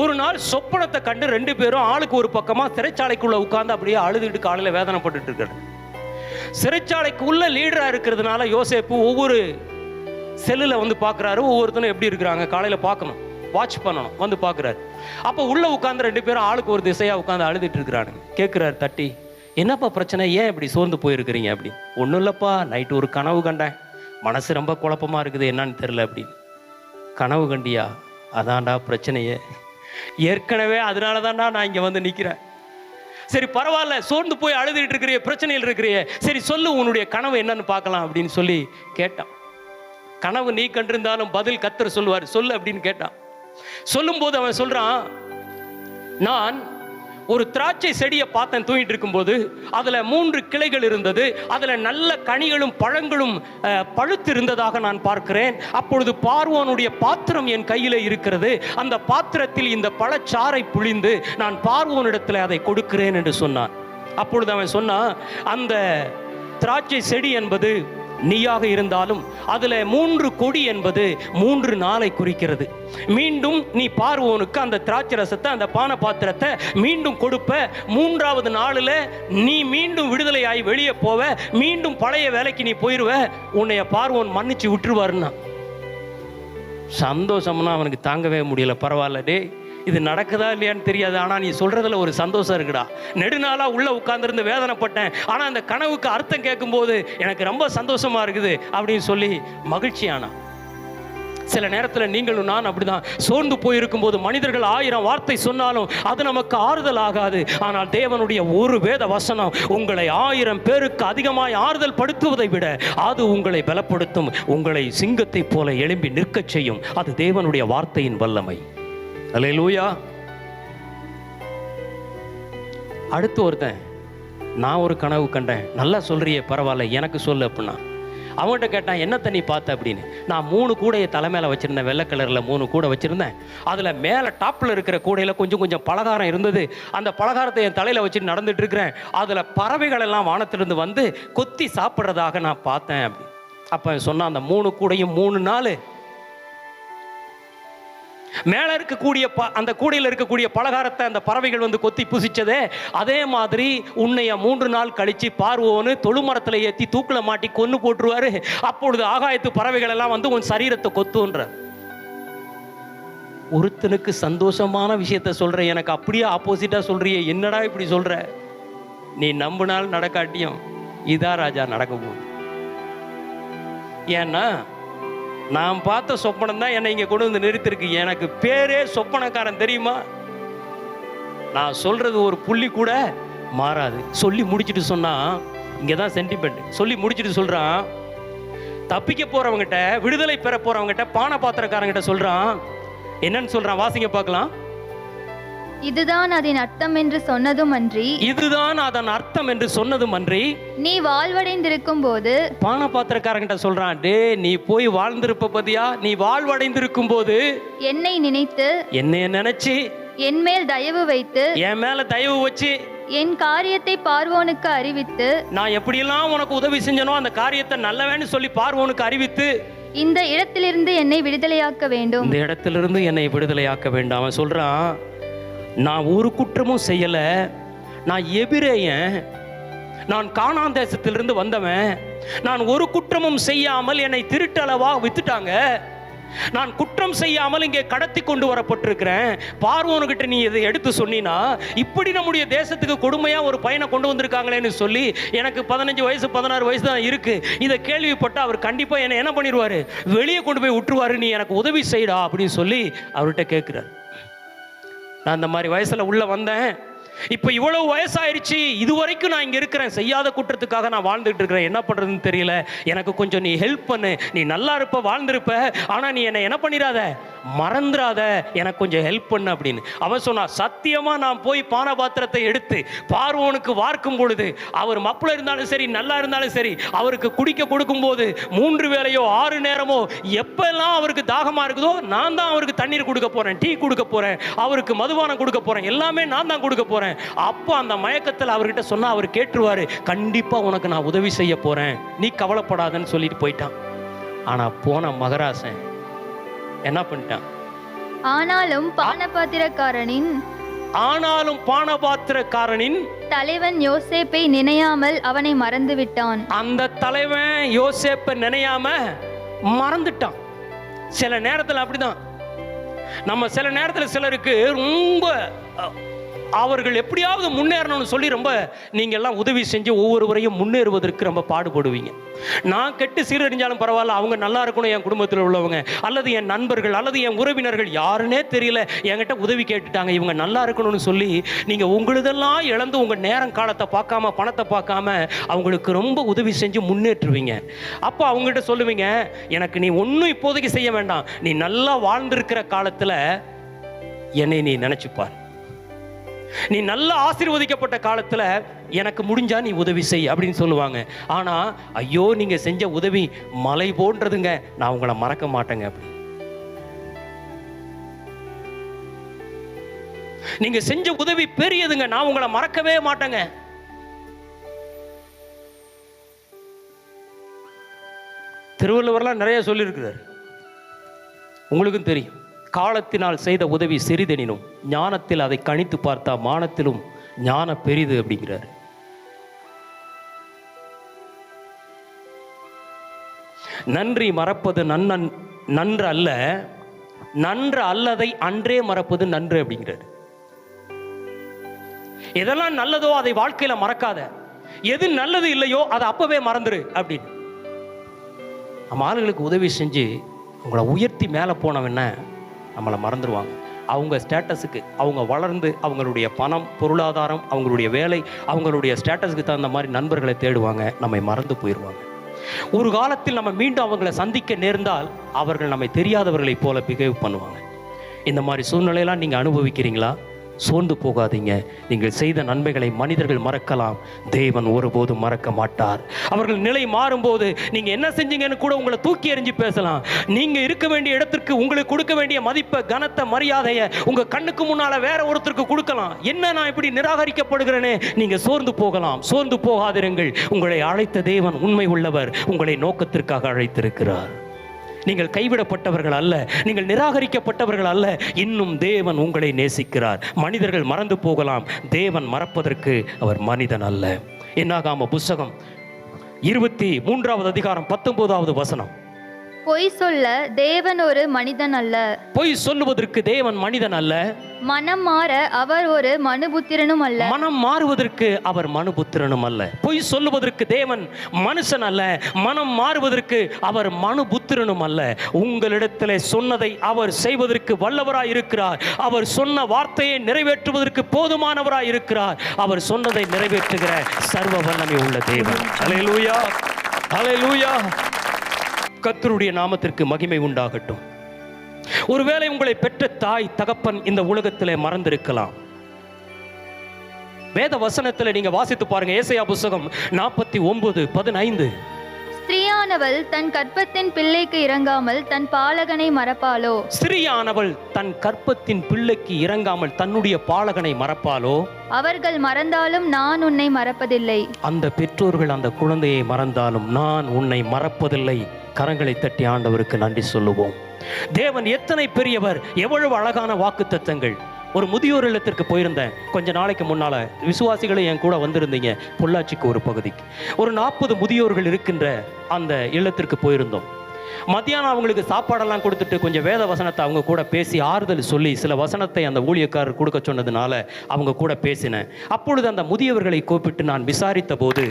ஒரு நாள் சொப்பனத்தை கண்டு 2 பேரும் ஆளுக்கு ஒரு பக்கமாக சிறைச்சாலைக்குள்ளே உட்கார்ந்து அப்படியே அழுதுகிட்டு காலையில் வேதனைப்பட்டு இருக்காரு. சிறைச்சாலைக்கு உள்ள லீடராக இருக்கிறதுனால யோசேப்பு ஒவ்வொரு செல்லில் வந்து பார்க்குறாரு. ஒவ்வொருத்தனும் எப்படி இருக்கிறாங்க காலையில் பார்க்கணும், வாட்ச் பண்ணணும், வந்து பார்க்குறாரு. அப்போ உள்ளே உட்காந்து 2 பேரும் ஆளுக்கு ஒரு திசையாக உட்காந்து அழுதுட்டு இருக்கிறானுங்க. கேட்குறாரு தட்டி, என்னப்பா பிரச்சனை, ஏன் இப்படி சோர்ந்து போயிருக்கிறீங்க? அப்படி. ஒன்றும் இல்லைப்பா, நைட்டு ஒரு கனவு கண்டேன், மனசு ரொம்ப குழப்பமாக இருக்குது, என்னன்னு தெரில. அப்படின்னு. கனவு கண்டியா? அதான்டா பிரச்சனையே, ஏற்கனவே அதனால தான்டா நான் இங்கே வந்து நிற்கிறேன். சரி பரவாயில்ல, சோர்ந்து போய் அழுதுகிட்டு இருக்கிறிய, பிரச்சனையில் இருக்கிறிய, சரி சொல்லு உன்னுடைய கனவு என்னன்னு பார்க்கலாம் அப்படின்னு சொல்லி கேட்டான். கனவு நீ கண்டிருந்தாலும் பதில் கர்த்தர் சொல்லுவார், சொல்லு அப்படின்னு கேட்டான். சொல்லும்போது அவன் சொல்றான், நான் ஒரு திராட்சை செடியை பார்த்தேன் தூங்கிட்டு இருக்கும்போது. அதில் 3 கிளைகள் இருந்தது. அதில் நல்ல கனிகளும் பழங்களும் பழுத்து இருந்ததாக நான் பார்க்கிறேன். அப்பொழுது பார்வோனுடைய பாத்திரம் என் கையில் இருக்கிறது. அந்த பாத்திரத்தில் இந்த பழச்சாறை புழிந்து நான் பார்வோனிடத்தில் அதை கொடுக்கிறேன் என்று சொன்னான். அப்பொழுது அவன் சொன்னான், அந்த திராட்சை செடி என்பது நீயாக இருந்தாலும் அதில் 3 கொடி என்பது 3 நாளை குறிக்கிறது. மீண்டும் நீ பார்வோனுக்கு அந்த திராட்சை ரசத்தை, அந்த பான பாத்திரத்தை மீண்டும் கொடுப்ப. 3வது நாளில் நீ மீண்டும் விடுதலையாகி வெளியே போவ. மீண்டும் பழைய வேலைக்கு நீ போயிடுவ. உன்னைய பார்வோன் மன்னிச்சு விட்டுருவாருன்னா. சந்தோஷம்னா அவனுக்கு தாங்கவே முடியல. பரவாயில்ல டே, இது நடக்குதா இல்லையான்னு தெரியாது, ஆனால் நீ சொல்கிறதுல ஒரு சந்தோஷம் இருக்குடா. நெடுநாளாக உள்ளே உட்கார்ந்துருந்து வேதனைப்பட்டேன், ஆனால் அந்த கனவுக்கு அர்த்தம் கேட்கும்போது எனக்கு ரொம்ப சந்தோஷமாக இருக்குது அப்படின்னு சொல்லி மகிழ்ச்சியானா. சில நேரத்தில் நீங்களும் நான் அப்படிதான் சோர்ந்து போயிருக்கும் போது மனிதர்கள் 1000 வார்த்தை சொன்னாலும் அது நமக்கு ஆறுதல் ஆகாது. ஆனால் தேவனுடைய ஒரு வேத வசனம் உங்களை 1000 பேருக்கு அதிகமாய் ஆறுதல் படுத்துவதை விட அது உங்களை பலப்படுத்தும். உங்களை சிங்கத்தை போல எழும்பி நிற்கச் செய்யும். அது தேவனுடைய வார்த்தையின் வல்லமை. அல்லேலூயா. அடுத்து ஒருத்தன், நான் ஒரு கனவு கண்டேன். நல்லா சொல்றியே, பரவாயில்ல எனக்கு சொல்லு அப்படின்னா. அவன்கிட்ட கேட்டான், என்ன தண்ணி பார்த்த அப்படின்னு. நான் 3 கூடையை தலைமையில வச்சிருந்தேன். வெள்ளை கலரில் 3 கூடை வச்சிருந்தேன். அதில் மேலே டாப்பில் இருக்கிற கூடையில் கொஞ்சம் பலகாரம் இருந்தது. அந்த பலகாரத்தை என் தலையில் வச்சுட்டு நடந்துட்டு இருக்கிறேன். அதில் பறவைகள் எல்லாம் வானத்திலிருந்து வந்து கொத்தி சாப்பிட்றதாக நான் பார்த்தேன் அப்படி. அப்போ சொன்னான், அந்த 3 கூடையும் 3 நாள் மேலே இருக்கக்கூடிய அந்த கூடையில் இருக்கக்கூடிய பலகாரத்தை அந்த பறவைகள் வந்து கொத்தி புசிச்சதே, அதே மாதிரி உன்னைய 3 நாள் கழிச்சு பார்வோன்னு தொழுமரத்தில் ஏற்றி தூக்கில் மாட்டி கொன்னு போட்டுருவாரு. அப்பொழுது ஆகாயத்து பறவைகள் எல்லாம் வந்து உன் சரீரத்தை கொத்துன்ற. ஒருத்தனுக்கு சந்தோஷமான விஷயத்த சொல்ற, எனக்கு அப்படியே ஆப்போசிட்டா சொல்றியே, என்னடா இப்படி சொல்ற? நீ நம்பினால் நடக்காட்டியும் இதான் ராஜா நடக்க போகுது. ஏன்னா நான் பார்த்த சொப்பனம் தான் என்னை இங்கே கொண்டு வந்து நிறுத்திருக்கு. எனக்கு பேரே சொப்பனக்காரன் தெரியுமா? நான் சொல்றது ஒரு புள்ளி கூட மாறாது. சொல்லி முடிச்சுட்டு சொன்னா, இங்கே தான் சென்டிமெண்ட். சொல்லி முடிச்சுட்டு சொல்றான், தப்பிக்க போறவங்கிட்ட, விடுதலை பெற போறவங்கிட்ட, பான பாத்திரக்காரங்கிட்ட சொல்றான். என்னன்னு சொல்றான்? வாசிங்க பார்க்கலாம்.
இதுதான் அதன் அர்த்தம் என்று சொன்னதும் அன்றி,
இதுதான் அதன் அர்த்தம் என்று சொன்னதும் அன்றி,
நீ வாழ்வடைந்திருக்கும் போது,
பான பாத்திரக்காரங்கிட்ட சொல்றான், டே நீ போய் வாழ்ந்திருப்ப பத்தியா, நீ வாழ்வடைந்திருக்கும் போது
என்னை நினைத்து,
என்னைய நினைச்சு,
என் மேல் தயவு வைத்து,
என் மேல தயவு வச்சு,
என் காரியத்தை பார்வோனுக்கு அறிவித்து,
நான் எப்படியெல்லாம் உனக்கு உதவி செஞ்சனோ அந்த காரியத்தை நல்லவேன்னு சொல்லி பார்வோனுக்கு அறிவித்து,
இந்த இடத்திலிருந்து என்னை விடுதலையாக்க வேண்டும்.
இந்த இடத்திலிருந்து என்னை விடுதலையாக்க வேண்டும். அவன் சொல்றான், நான் ஒரு குற்றமும் செய்யல, நான் எபிரேயன், நான் கானான் தேசத்திலிருந்து வந்தவன், நான் ஒரு குற்றமும் செய்யாமல் என்னை திருட்டளவா வித்துட்டாங்க, நான் குற்றம் செய்யாமல் இங்கே கடத்தி கொண்டு வரப்பட்டிருக்கிறேன். பார்வோனுக்கிட்ட நீ இதை எடுத்து சொன்னீனா, இப்படி நம்முடைய தேசத்துக்கு கொடுமையா ஒரு பையனை கொண்டு வந்திருக்காங்களேன்னு சொல்லி, எனக்கு 15 வயசு 16 வயசு தான் இருக்கு. இதை கேள்விப்பட்டு அவர் கண்டிப்பா என்னை என்ன பண்ணிடுவாரு, வெளியே கொண்டு போய் விட்டுருவாரு. நீ எனக்கு உதவி செய்டா அப்படின்னு சொல்லி அவர்கிட்ட கேட்கிறார். நான் அந்த மாதிரி வயசுல உள்ள வந்தேன், இப்போ இவ்வளவு வயசாயிருச்சு, இதுவரைக்கும் நான் இங்கே இருக்கிறேன், செய்யாத குற்றத்துக்காக நான் வாழ்ந்துட்டு இருக்கிறேன், என்ன பண்ணுறதுன்னு தெரியல, எனக்கு கொஞ்சம் நீ ஹெல்ப் பண்ணு, நீ நல்லா இருப்ப, வாழ்ந்திருப்ப, ஆனால் நீ என்னை என்ன பண்ணிடாத, மறந்துடாத, எனக்கு கொஞ்சம் ஹெல்ப் பண்ணு அப்படின்னு. அவன் சொன்னா, சத்தியமாக நான் போய் பானபாத்திரத்தை எடுத்து பார்வோனுக்கு வார்க்கும் பொழுது, அவர் மப்பில் இருந்தாலும் சரி நல்லா இருந்தாலும் சரி, அவருக்கு குடிக்க கொடுக்கும்போது 3 வேளையோ 6 நேரமோ எப்பெல்லாம் அவருக்கு தாகமாக இருக்குதோ நான் தான் அவருக்கு தண்ணீர் கொடுக்க போகிறேன், டீ கொடுக்க போகிறேன், அவருக்கு மதுபானம் கொடுக்க போகிறேன், எல்லாமே நான் தான் கொடுக்க போகிறேன். அப்போ அந்த மயக்கத்தில் அவர்கிட்ட சொன்னா அவர் கேட்டுருவாரு, கண்டிப்பா உனக்கு நான் உதவி செய்ய போறேன், நீ கவலைப்படாதன்னு சொல்லிட்டு போயிட்டான். ஆனா போன மகராசன் என்ன பண்ணிட்டான்? ஆனாலும் பானபாத்திரக்காரனின்
தலைவன் யோசேப்பை நினையாமல் அவனை மறந்து விட்டான்.
அந்த தலைவன் யோசேப்பை நினையாம மறந்துட்டான். சில நேரத்தில் அப்படிதான். நம்ம சில நேரத்தில் சிலருக்கு ரொம்ப அவர்கள் எப்படியாவது முன்னேறணும்னு சொல்லி ரொம்ப நீங்கள் எல்லாம் உதவி செஞ்சு ஒவ்வொருவரையும் முன்னேறுவதற்கு ரொம்ப பாடுபடுவீங்க. நான் கெட்டு சீரழிஞ்சாலும் பரவாயில்ல, அவங்க நல்லா இருக்கணும், என் குடும்பத்தில் உள்ளவங்க அல்லது என் நண்பர்கள் அல்லது என் உறவினர்கள் யாருன்னே தெரியல என்கிட்ட உதவி கேட்டுட்டாங்க, இவங்க நல்லா இருக்கணும்னு சொல்லி நீங்கள் உங்களுதெல்லாம் இழந்து உங்கள் நேரம் காலத்தை பார்க்காம பணத்தை பார்க்காம அவங்களுக்கு ரொம்ப உதவி செஞ்சு முன்னேற்றுவீங்க. அப்போ அவங்ககிட்ட சொல்லுவீங்க, எனக்கு நீ ஒன்றும் இப்போதைக்கு செய்ய வேண்டாம், நீ நல்லா வாழ்ந்திருக்கிற காலத்தில் என்னை நீ நினச்சிப்பார். நீ நல்ல ஆசீர்வதிக்கப்பட்ட காலத்துல எனக்கு முடிஞ்சா நீ உதவி செய் அப்படின்னு சொல்லுவாங்க. ஆனா ஐயோ நீங்க செஞ்ச உதவி மலை போன்றதுங்க, நான் உங்களை மறக்க மாட்டேங்க அப்படி. நீங்க செஞ்ச உதவி பெரியதுங்க, நான் உங்களை மறக்கவே மாட்டேங்க. திருவள்ளுவர்லாம் நிறைய சொல்லியிருக்கிறார், உங்களுக்கும் தெரியும். காலத்தினால் செய்த உதவி சிறிதெனினும் ஞானத்தில் அதை கணித்து பார்த்தா மானத்திலும் ஞான பெரிது அப்படிங்கிறார். நன்றி மறப்பது நன்று அல்ல, நன்று அல்லதை அன்றே மறப்பது நன்று அப்படிங்கிறார். எதெல்லாம் நல்லதோ அதை வாழ்க்கையில மறக்காத, எது நல்லது இல்லையோ அதை அப்பவே மறந்துரு அப்படின்னு. நம்ம ஆளுகளுக்கு உதவி செஞ்சு உங்களை உயர்த்தி மேலே போனவன நம்மளை மறந்துடுவாங்க. அவங்க ஸ்டேட்டஸுக்கு அவங்க வளர்ந்து அவங்களுடைய பணம் பொருளாதாரம் அவங்களுடைய வேலை அவங்களுடைய ஸ்டேட்டஸுக்கு தகுந்த மாதிரி நண்பர்களை தேடுவாங்க, நம்மை மறந்து போயிடுவாங்க. ஒரு காலத்தில் நம்ம மீண்டும் அவங்களை சந்திக்க நேர்ந்தால் அவர்கள் நம்மை தெரியாதவர்களைப் போல பிஹேவ் பண்ணுவாங்க. இந்த மாதிரி சூழ்நிலையெல்லாம் நீங்கள் அனுபவிக்கிறீங்களா? சோர்ந்து போகாதீங்க. நீங்கள் செய்த நன்மைகளை மனிதர்கள் மறக்கலாம், தேவன் ஒருபோதும் மறக்க மாட்டார். அவர்கள் நிலை மாறும்போது நீங்க என்ன செஞ்சீங்கன்னு கூட உங்களை தூக்கி எறிஞ்சு பேசலாம். நீங்க இருக்க வேண்டிய இடத்திற்கு உங்களுக்கு கொடுக்க வேண்டிய மதிப்பை கனத்தை மரியாதையை உங்க கண்ணுக்கு முன்னால வேற ஒருத்தருக்கு கொடுக்கலாம். என்ன நான் இப்படி நிராகரிக்கப்படுகிறேனே, நீங்க சோர்ந்து போகலாம். சோர்ந்து போகாதிருங்கள். உங்களை அழைத்த தேவன் உண்மை உள்ளவர், உங்களை நோக்கத்திற்காக அழைத்திருக்கிறார். நீங்கள் கைவிடப்பட்டவர்கள் அல்ல, நீங்கள் நிராகரிக்கப்பட்டவர்கள் அல்ல. இன்னும் தேவன் உங்களை நேசிக்கிறார். மனிதர்கள் மறந்து போகலாம், தேவன் மறப்பதற்கு அவர் மனிதன் அல்ல. என்னாகாம புஸ்தகம் 23வது அதிகாரம் 19வது வசனம்.
பொய் சொல்ல தேவன் ஒரு மனிதன் அல்ல.
பொய் சொல்லுவதற்கு தேவன் மனிதன் அல்ல.
மனம் மாற அவர் ஒரு மனுபுத்திரனும் அல்ல.
மனம் மாறுவதற்கு அவர் மனுபுத்திரனும் அல்ல. பொய் சொல்லுவதற்கு தேவன் மனுஷன் அல்ல. மனம் மாறுவதற்கு அவர் மனுபுத்திரனும் அல்ல. உங்களிடத்தில் சொன்னதை அவர் செய்வதற்கு வல்லவராய் இருக்கிறார். அவர் சொன்ன வார்த்தையை நிறைவேற்றுவதற்கு போதுமானவராய் இருக்கிறார். அவர் சொன்னதை நிறைவேற்றுகிற சர்வ வல்லமை உள்ள தேவன். அல்லேலூயா, அல்லேலூயா. கர்த்தருடைய நாமத்திற்கு மகிமை உண்டாகட்டும். ஒருவேளை உங்களை பெற்ற தாய் தகப்பன் இந்த உலகத்திலே மறந்திருக்கலாம். வேத வசனத்தில் நீங்க வாசித்து பாருங்க. ஏசாயா புஸ்தகம் 49:15.
ஸ்திரீயானவள் தன் கற்பத்தின் பிள்ளைக்கு இறங்காமல் தன் பாலகனை மறப்பாளோ?
ஸ்திரீயானவள் தன் கற்பத்தின் பிள்ளைக்கு இறங்காமல் தன்னுடைய பாலகனை மறப்பாளோ?
அவர்கள் மறந்தாலும் நான் உன்னை மறப்பதில்லை.
அந்த பெற்றோர்கள் அந்த குழந்தையை மறந்தாலும் நான் உன்னை மறப்பதில்லை. கரங்களை தட்டி ஆண்டவருக்கு நன்றி சொல்லுவோம். தேவன் எத்தனை பெரியவர், எவ்வளவு அழகான வாக்குத்தத்தங்கள். ஒரு முதியோர் இல்லத்திற்கு போயிருந்தேன் கொஞ்ச நாளைக்கு முன்னால. விசுவாசிகளை என் கூட வந்திருந்தீங்க. பொள்ளாச்சிக்கு ஒரு பகுதிக்கு ஒரு 40 முதியோர்கள் இருக்கின்ற அந்த இல்லத்திற்கு போயிருந்தோம். மத்தியானம் அவங்களுக்கு சாப்பாடெல்லாம் கொடுத்துட்டு கொஞ்சம் வேத வசனத்தை அவங்க கூட பேசி ஆறுதல் சொல்லி சில வசனத்தை அந்த ஊழியக்காரர் கொடுக்க சொன்னதுனால அவங்க கூட பேசினேன். அப்பொழுது அந்த முதியவர்களை கூப்பிட்டு நான் விசாரித்த போது,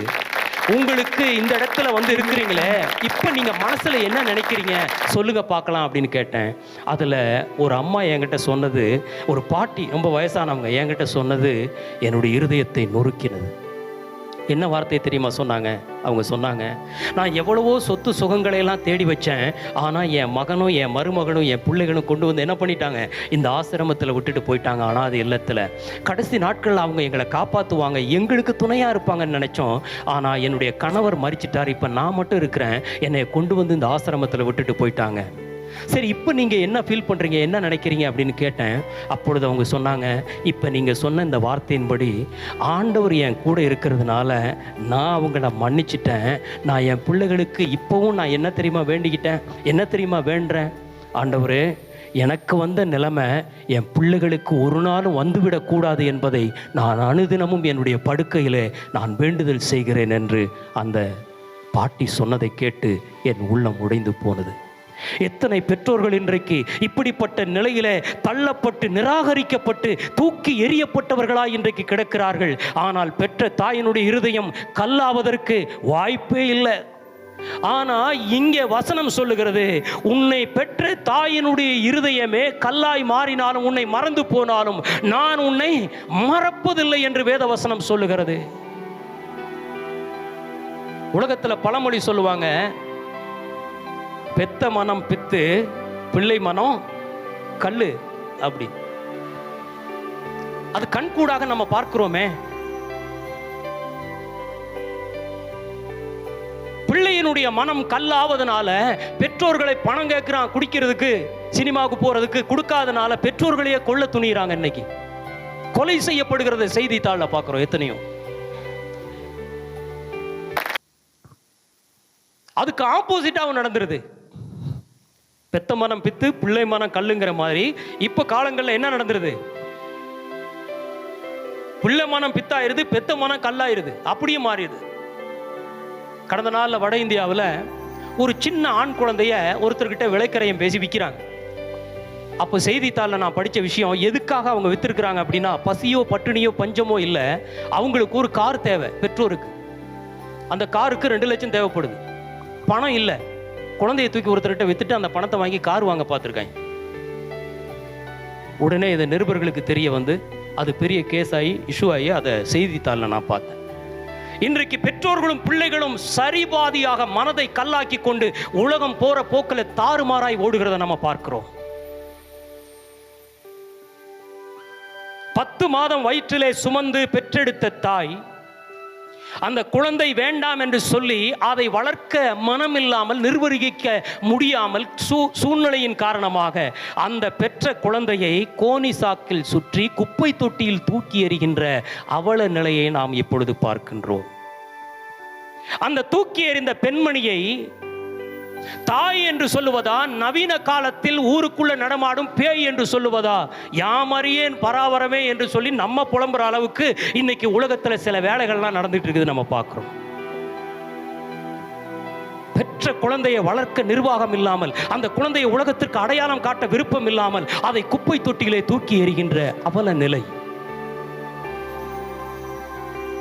உங்களுக்கு இந்த இடத்துல வந்து இருக்கிறீங்களே, இப்போ நீங்கள் மனசில் என்ன நினைக்கிறீங்க சொல்லுங்க பார்க்கலாம் அப்படின்னு கேட்டேன். அதில் ஒரு அம்மா என்கிட்ட சொன்னது, ஒரு பாட்டி ரொம்ப வயசானவங்க என்கிட்ட சொன்னது என்னுடைய இருதயத்தை நொறுக்கினது. என்ன வார்த்தை தெரியுமா சொன்னாங்க? அவங்க சொன்னாங்க, நான் எவ்வளவோ சொத்து சுகங்களையெல்லாம் தேடி வச்சேன், ஆனால் என் மகனும் என் மருமகனும் என் பிள்ளைகளும் கொண்டு வந்து என்ன பண்ணிட்டாங்க, இந்த ஆசிரமத்தில் விட்டுட்டு போயிட்டாங்க. ஆனால் அது இல்லத்தில் கடைசி நாட்களில் அவங்க எங்களை காப்பாற்றுவாங்க, எங்களுக்கு துணையாக இருப்பாங்கன்னு நினச்சோம். ஆனால் என்னுடைய கணவர் மரிச்சிட்டார், இப்போ நான் மட்டும் இருக்கிறேன், என்னை கொண்டு வந்து இந்த ஆசிரமத்தில் விட்டுட்டு போயிட்டாங்க. சரி, இப்போ நீங்கள் என்ன ஃபீல் பண்ணுறீங்க, என்ன நினைக்கிறீங்க அப்படின்னு கேட்டேன். அப்பொழுது அவங்க சொன்னாங்க, இப்போ நீங்கள் சொன்ன இந்த வார்த்தையின்படி ஆண்டவர் என் கூட இருக்கிறதுனால நான் அவங்கள மன்னிச்சிட்டேன். நான் என் பிள்ளைகளுக்கு இப்போவும் நான் என்ன தெரியுமா வேண்டிக்கிட்டேன், என்ன தெரியுமா வேண்டுறேன், ஆண்டவரே எனக்கு வந்த நிலைமை என் பிள்ளைகளுக்கு ஒரு நாளும் வந்துவிடக்கூடாது என்பதை நான் அனுதினமும் என்னுடைய படுக்கையிலே நான் வேண்டுதல் செய்கிறேன் என்று அந்த பாட்டி சொன்னதை கேட்டு என் உள்ளம் உடைந்து போனது. எத்தனை பெற்றோர்கள் இன்றைக்கு இப்படிப்பட்ட நிலையிலே தள்ளப்பட்டு நிராகரிக்கப்பட்டு தூக்கி எறியப்பட்டவர்களாய் இன்றைக்கு கிடக்கிறார்கள். ஆனால் பெற்ற தாயினுடைய இருதயம் கல்லாவதற்கு வாய்ப்பே இல்லை. ஆனா இங்கே வசனம் சொல்லுகிறது, உன்னை பெற்ற தாயினுடைய இருதயமே கல்லாய் மாறினாலும் உன்னை மறந்து போனாலும் நான் உன்னை மறப்பதில்லை என்று வேத வசனம் சொல்லுகிறது. உலகத்துல பழமொழி சொல்லுவாங்க, பெத்த மனம் பித்து, பிள்ளை மனம் கல்லு. அப்படி அது கண்கூடாக நம்ம பார்க்கிறோமே. பிள்ளையினுடைய மனம் கல்லாவதனால பெற்றோர்களை பணம் கேட்கிறான் குடிக்கிறதுக்கு, சினிமாவுக்கு போறதுக்கு, கொடுக்காதனால பெற்றோர்களையே கொல்ல துணிகிறாங்க. இன்னைக்கு கொலை செய்யப்படுகிறது செய்தித்தாள்ல பார்க்கிறோம் எத்தனையோ. அதுக்கு ஆப்போசிட்டாவும் நடந்துருது. பெத்த மனம் பித்து பிள்ளை மனம் கல்லுங்கிற மாதிரி இப்ப காலங்கள்ல என்ன நடந்துருது? பிள்ளை மனம் பித்தாயிருது, பெத்த மனம் கல்லாயிருது, அப்படியே மாறிடுது. கடந்த நாள்ல வட இந்தியாவில் ஒரு சின்ன ஆண் குழந்தைய ஒருத்தர்கிட்ட விலைக்கரையும் பேசி விற்கிறாங்க. அப்போ செய்தித்தாளில் நான் படித்த விஷயம், எதுக்காக அவங்க வித்திருக்கிறாங்க அப்படின்னா, பசியோ பட்டினியோ பஞ்சமோ இல்லை, அவங்களுக்கு ஒரு கார் தேவை பெற்றோருக்கு. அந்த காருக்கு 2 லட்சம் தேவைப்படுது, பணம் இல்லை. குழந்தைய தூக்கி ஒருத்தர்கிட்ட வித்துட்டு அந்த பணத்தை வாங்கி கார் வாங்க பார்த்துருக்காங்க. உடனே இதை நிருபர்களுக்கு தெரிய வந்து அது பெரிய கேஸ் ஆகி இஷ்யூ ஆகி அதை செய்தித்தாளில் நான் பார்த்தேன். இன்றைக்கு பெற்றோர்களும் பிள்ளைகளும் சரிபாதியாக மனதை கல்லாக்கி கொண்டு உலகம் போற போக்கில் தாறுமாறாய் ஓடுகிறத நம்ம பார்க்கிறோம். 10 மாதம் வயிற்றிலே சுமந்து பெற்றெடுத்த தாய் அந்த குழந்தை வேண்டாம் என்று சொல்லி அதை வளர்க்க மனமில்லாமல், நிர்வகிக்க முடியாமல் சூழ்நிலையின் காரணமாக அந்த பெற்ற குழந்தையை கோணி சாக்கில் சுற்றி குப்பை தொட்டியில் தூக்கி எறிகின்ற அவல நிலையை நாம் இப்பொழுது பார்க்கின்றோம். அந்த தூக்கி எறிந்த பெண்மணியை தாய் என்று சொல்லுவதா, நவீன காலத்தில் ஊருக்குள்ள நடமாடும் பேய் என்று சொல்லுவதா, யாமறியேன் பராவரமே என்று சொல்லி நம்ம புலம்புற அளவுக்கு இன்னைக்கு உலகத்துல சில வேலைகள்லாம் நடந்துட்டு இருக்குது நம்ம பார்க்கிறோம். பெற்ற குழந்தையை வளர்க்க நிர்வாகம் இல்லாமல், அந்த குழந்தையை உலகத்திற்கு அடையாளம் காட்ட விருப்பம் இல்லாமல் அதை குப்பை தொட்டியிலே தூக்கி எறிகின்ற அவல நிலை.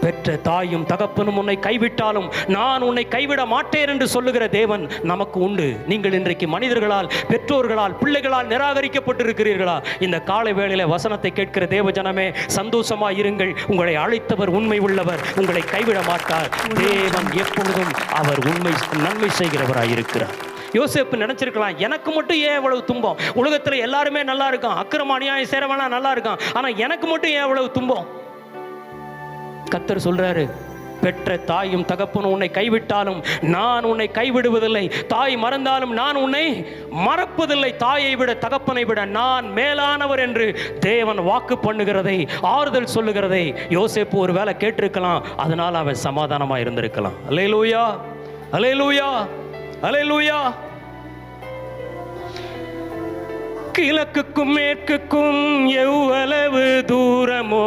பெற்ற தாயும் தகப்பனும் உன்னை கைவிட்டாலும் நான் உன்னை கைவிட மாட்டேன் என்று சொல்லுகிற தேவன் நமக்கு உண்டு. நீங்கள் இன்றைக்கு மனிதர்களால், பெற்றோர்களால், பிள்ளைகளால் நிராகரிக்கப்பட்டிருக்கிறீர்களா? இந்த காலை வேளையில வசனத்தை கேட்கிற தேவ ஜனமே, சந்தோஷமா இருங்கள். உங்களை அழைத்தவர் உண்மை உள்ளவர், உங்களை கைவிட மாட்டார். தேவன் எப்பொழுதும் அவர் நன்மை செய்கிறவராய் இருக்கிறார். யோசேப்பு நினைச்சிருக்கலாம், எனக்கு மட்டும் ஏன் இவ்வளவு துன்பம்? உலகத்துல எல்லாருமே நல்லா இருக்கான், அக்கிரம அநியாயம் சேரவனா நல்லா இருக்கான், ஆனா எனக்கு மட்டும் ஏன் இவ்வளவு துன்பம்? கர்த்தர் சொல்றாரு, பெற்ற தாயும் தகப்பனும் உன்னை கைவிட்டாலும் நான் உன்னை கைவிடுவதில்லை, தாய் மறந்தாலும் நான் உன்னை மறப்பதில்லை, தாயை விட தகப்பனை விட நான் மேலானவர் என்று தேவன் வாக்கு பண்ணுகிறதை, ஆறுதல் சொல்லுகிறதை யோசேப்பு ஒரு வேளை கேட்டிருக்கலாம். அதனால் அவன் சமாதானமா இருந்திருக்கலாம். அல்லேலூயா, அல்லேலூயா, அல்லேலூயா. கிழக்குக்கும் மேற்குக்கும் எவ்வளவு தூரமோ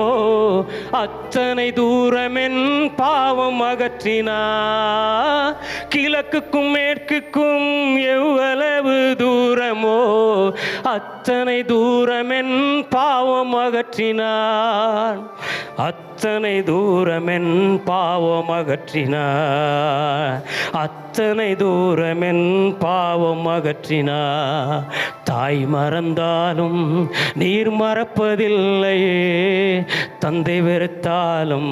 அத்தனை தூரமென் பாவம் அகற்றினா. கிழக்குக்கும் மேற்குக்கும் எவ்வளவு தூரமோ அத்தனை தூரமென் பாவம் அகற்றினான். அத்தனை தூரமென் பாவம் அகற்றினார். அத்தனை தூரமென் பாவம் அகற்றினார். தாய் மறந்தாலும் நீர் மறப்பதில்லையே, தந்தை வெறுத்தாலும்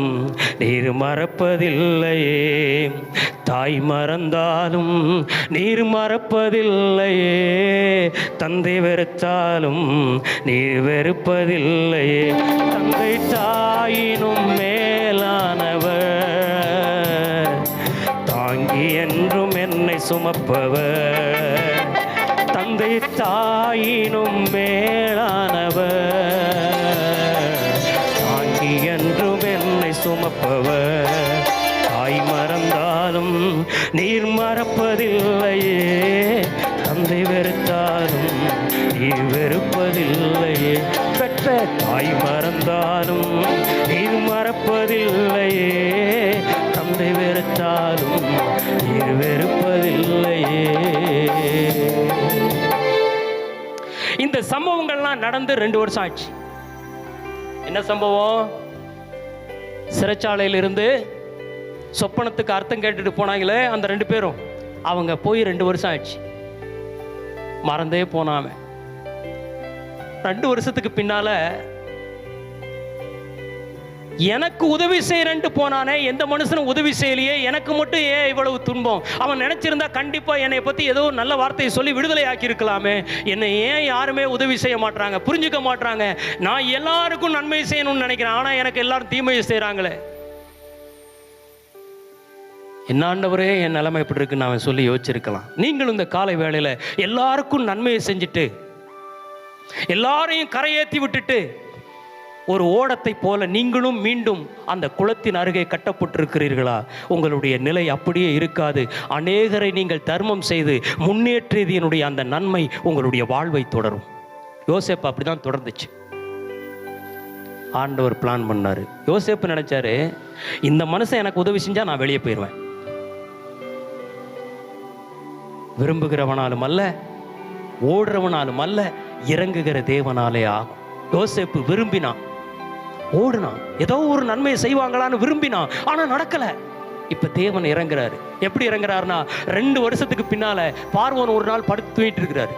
நீர் மறப்பதில்லையே. தாய் மறந்தாலும் நீர் மறப்பதில்லையே, தந்தை வெறுத்தாலும் நீர் வெறுப்பதில்லையே. தந்தை தாயினும் மேலானவர், தாங்கி என்றும் என்னை சுமப்பவர். தந்தை தாயினும் மேலானவர், தாங்கி என்றும் என்னை சுமப்பவர். தாய் மறந்தாலும் நீர் மறப்பதில்லையே, தந்தை வெறுத்தாலும் நீர் வெறுப்பதில்லையே. பெற்ற தாய் மறந்தாலும் நீர் மறப்பதில்லையே, தந்தை வெறுத்தாலும் நீர் வெறுப்பதில்லையே. இந்த சம்பவங்கள்லாம் நடந்து 2 வருஷம் ஆச்சு. என்ன சம்பவம்? சிறைச்சாலையிலிருந்து சொப்பனத்துக்கு அர்த்தம் கேட்டுட்டு போனாங்களே அந்த 2 பேரும், அவங்க போய் 2 வருஷம் ஆச்சு. மறந்தே போனாம 2 வருஷத்துக்கு பின்னால எனக்கு உதவி செய்யறேன்ட்டு போனானே, எந்த மனுஷனும் உதவி செய்யலையே, எனக்கு மட்டும் ஏன் இவ்வளவு துன்பம்? அவன் நினைச்சிருந்தா கண்டிப்பா என்னை பத்தி ஏதோ நல்ல வார்த்தையை சொல்லி விடுதலை ஆக்கி இருக்கலாமே. என்னை ஏன் யாருமே உதவி செய்ய மாட்டாங்க, புரிஞ்சுக்க மாட்டாங்க? நான் எல்லாருக்கும் நன்மை செய்யணும்னு நினைக்கிறேன், ஆனா எனக்கு எல்லாரும் தீமையை செய்யறாங்களே. என்ன ஆண்டவரே, என் நிலைமை எப்படி இருக்குன்னு அவன் சொல்லி யோசிச்சிருக்கலாம். நீங்களும் இந்த காலை வேளையில எல்லாருக்கும் நன்மையை செஞ்சுட்டு எல்லாரையும் கரையேற்றி விட்டுட்டு ஒரு ஓடத்தை போல நீங்களும் மீண்டும் அந்த குளத்தின் அருகே கட்டப்பட்டிருக்கிறீர்களா? உங்களுடைய நிலை அப்படியே இருக்காது. அநேகரை நீங்கள் தர்மம் செய்து முன்னேற்றியதனுடைய அந்த நன்மை உங்களுடைய வாழ்வை தொடரும். யோசேப்பு அப்படிதான் தொடர்ந்துச்சு. ஆண்டவர் பிளான் பண்ணாரு. யோசேப்பு நினைச்சாரு, இந்த மனுஷன் எனக்கு உதவி செஞ்சா நான் வெளியே போயிடுவேன். விரும்புகிறவனாலும் அல்ல, ஓடுறவனாலும் அல்ல, இறங்குகிற தேவனாலே ஆகும். யோசேப்பு விரும்பினான், ஓடுனான், ஏதோ ஒரு நன்மையை செய்வாங்களான்னு விரும்பினான், ஆனா நடக்கல. இப்ப தேவன் இறங்குறாரு. எப்படி இறங்குறாருன்னா, 2 வருஷத்துக்கு பின்னால பார்வோன் ஒரு நாள் படுத்து தூங்கிட்டு இருக்கிறாரு.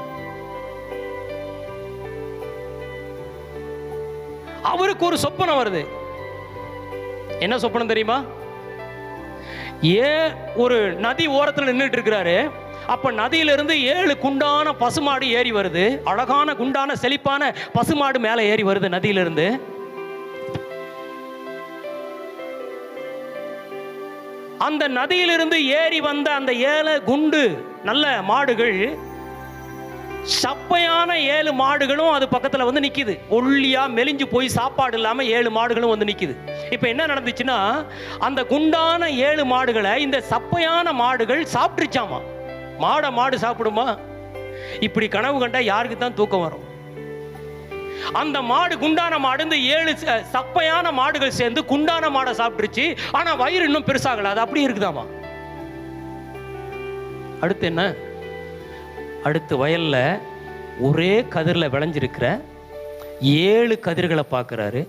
அவருக்கு ஒரு சொப்பனம் வருது. என்ன சொப்பனம் தெரியுமா? ஒரு நதி ஓரத்தில் நின்றுட்டு இருக்கிறாரு. அப்ப நதியிலிருந்து 7 குண்டான பசுமாடு ஏறி வருது. அழகான குண்டான செழிப்பான பசுமாடு மேல ஏறி வருது நதியிலிருந்து. அந்த நதியிலிருந்து ஏறி வந்த அந்த 7 குண்டு நல்ல மாடுகள், சப்பையான 7 மாடுகளும் அது பக்கத்துல வந்து நிக்குது. ஒல்லியா மெலிஞ்சு போய் சாப்பாடு இல்லாம 7 மாடுகளும் வந்து நிக்குது. இப்ப என்ன நடந்துச்சுன்னா, அந்த குண்டான 7 மாடுகளை இந்த சப்பையான மாடுகள் சாப்பிட்டுச்சாமா. மாடு சாப்பிடுமா? இப்படி கனவு கண்டா யாருக்கு தான் தூக்கம் வரும்? அந்த மாடு, குண்டான மாடு, இந்த 7 சப்பையான மாடுகள் சேர்ந்து குண்டான மாடை சாப்பிட்டுருச்சு. ஆனா வயிறு இன்னும் பெருசாகல, அது அப்படியே இருக்குதாமா. அடுத்து என்ன? அடுத்து வயல்ல ஒரே கதிரில் விளைஞ்சிருக்கிற 7 கதிர்களை பார்க்குறாரு.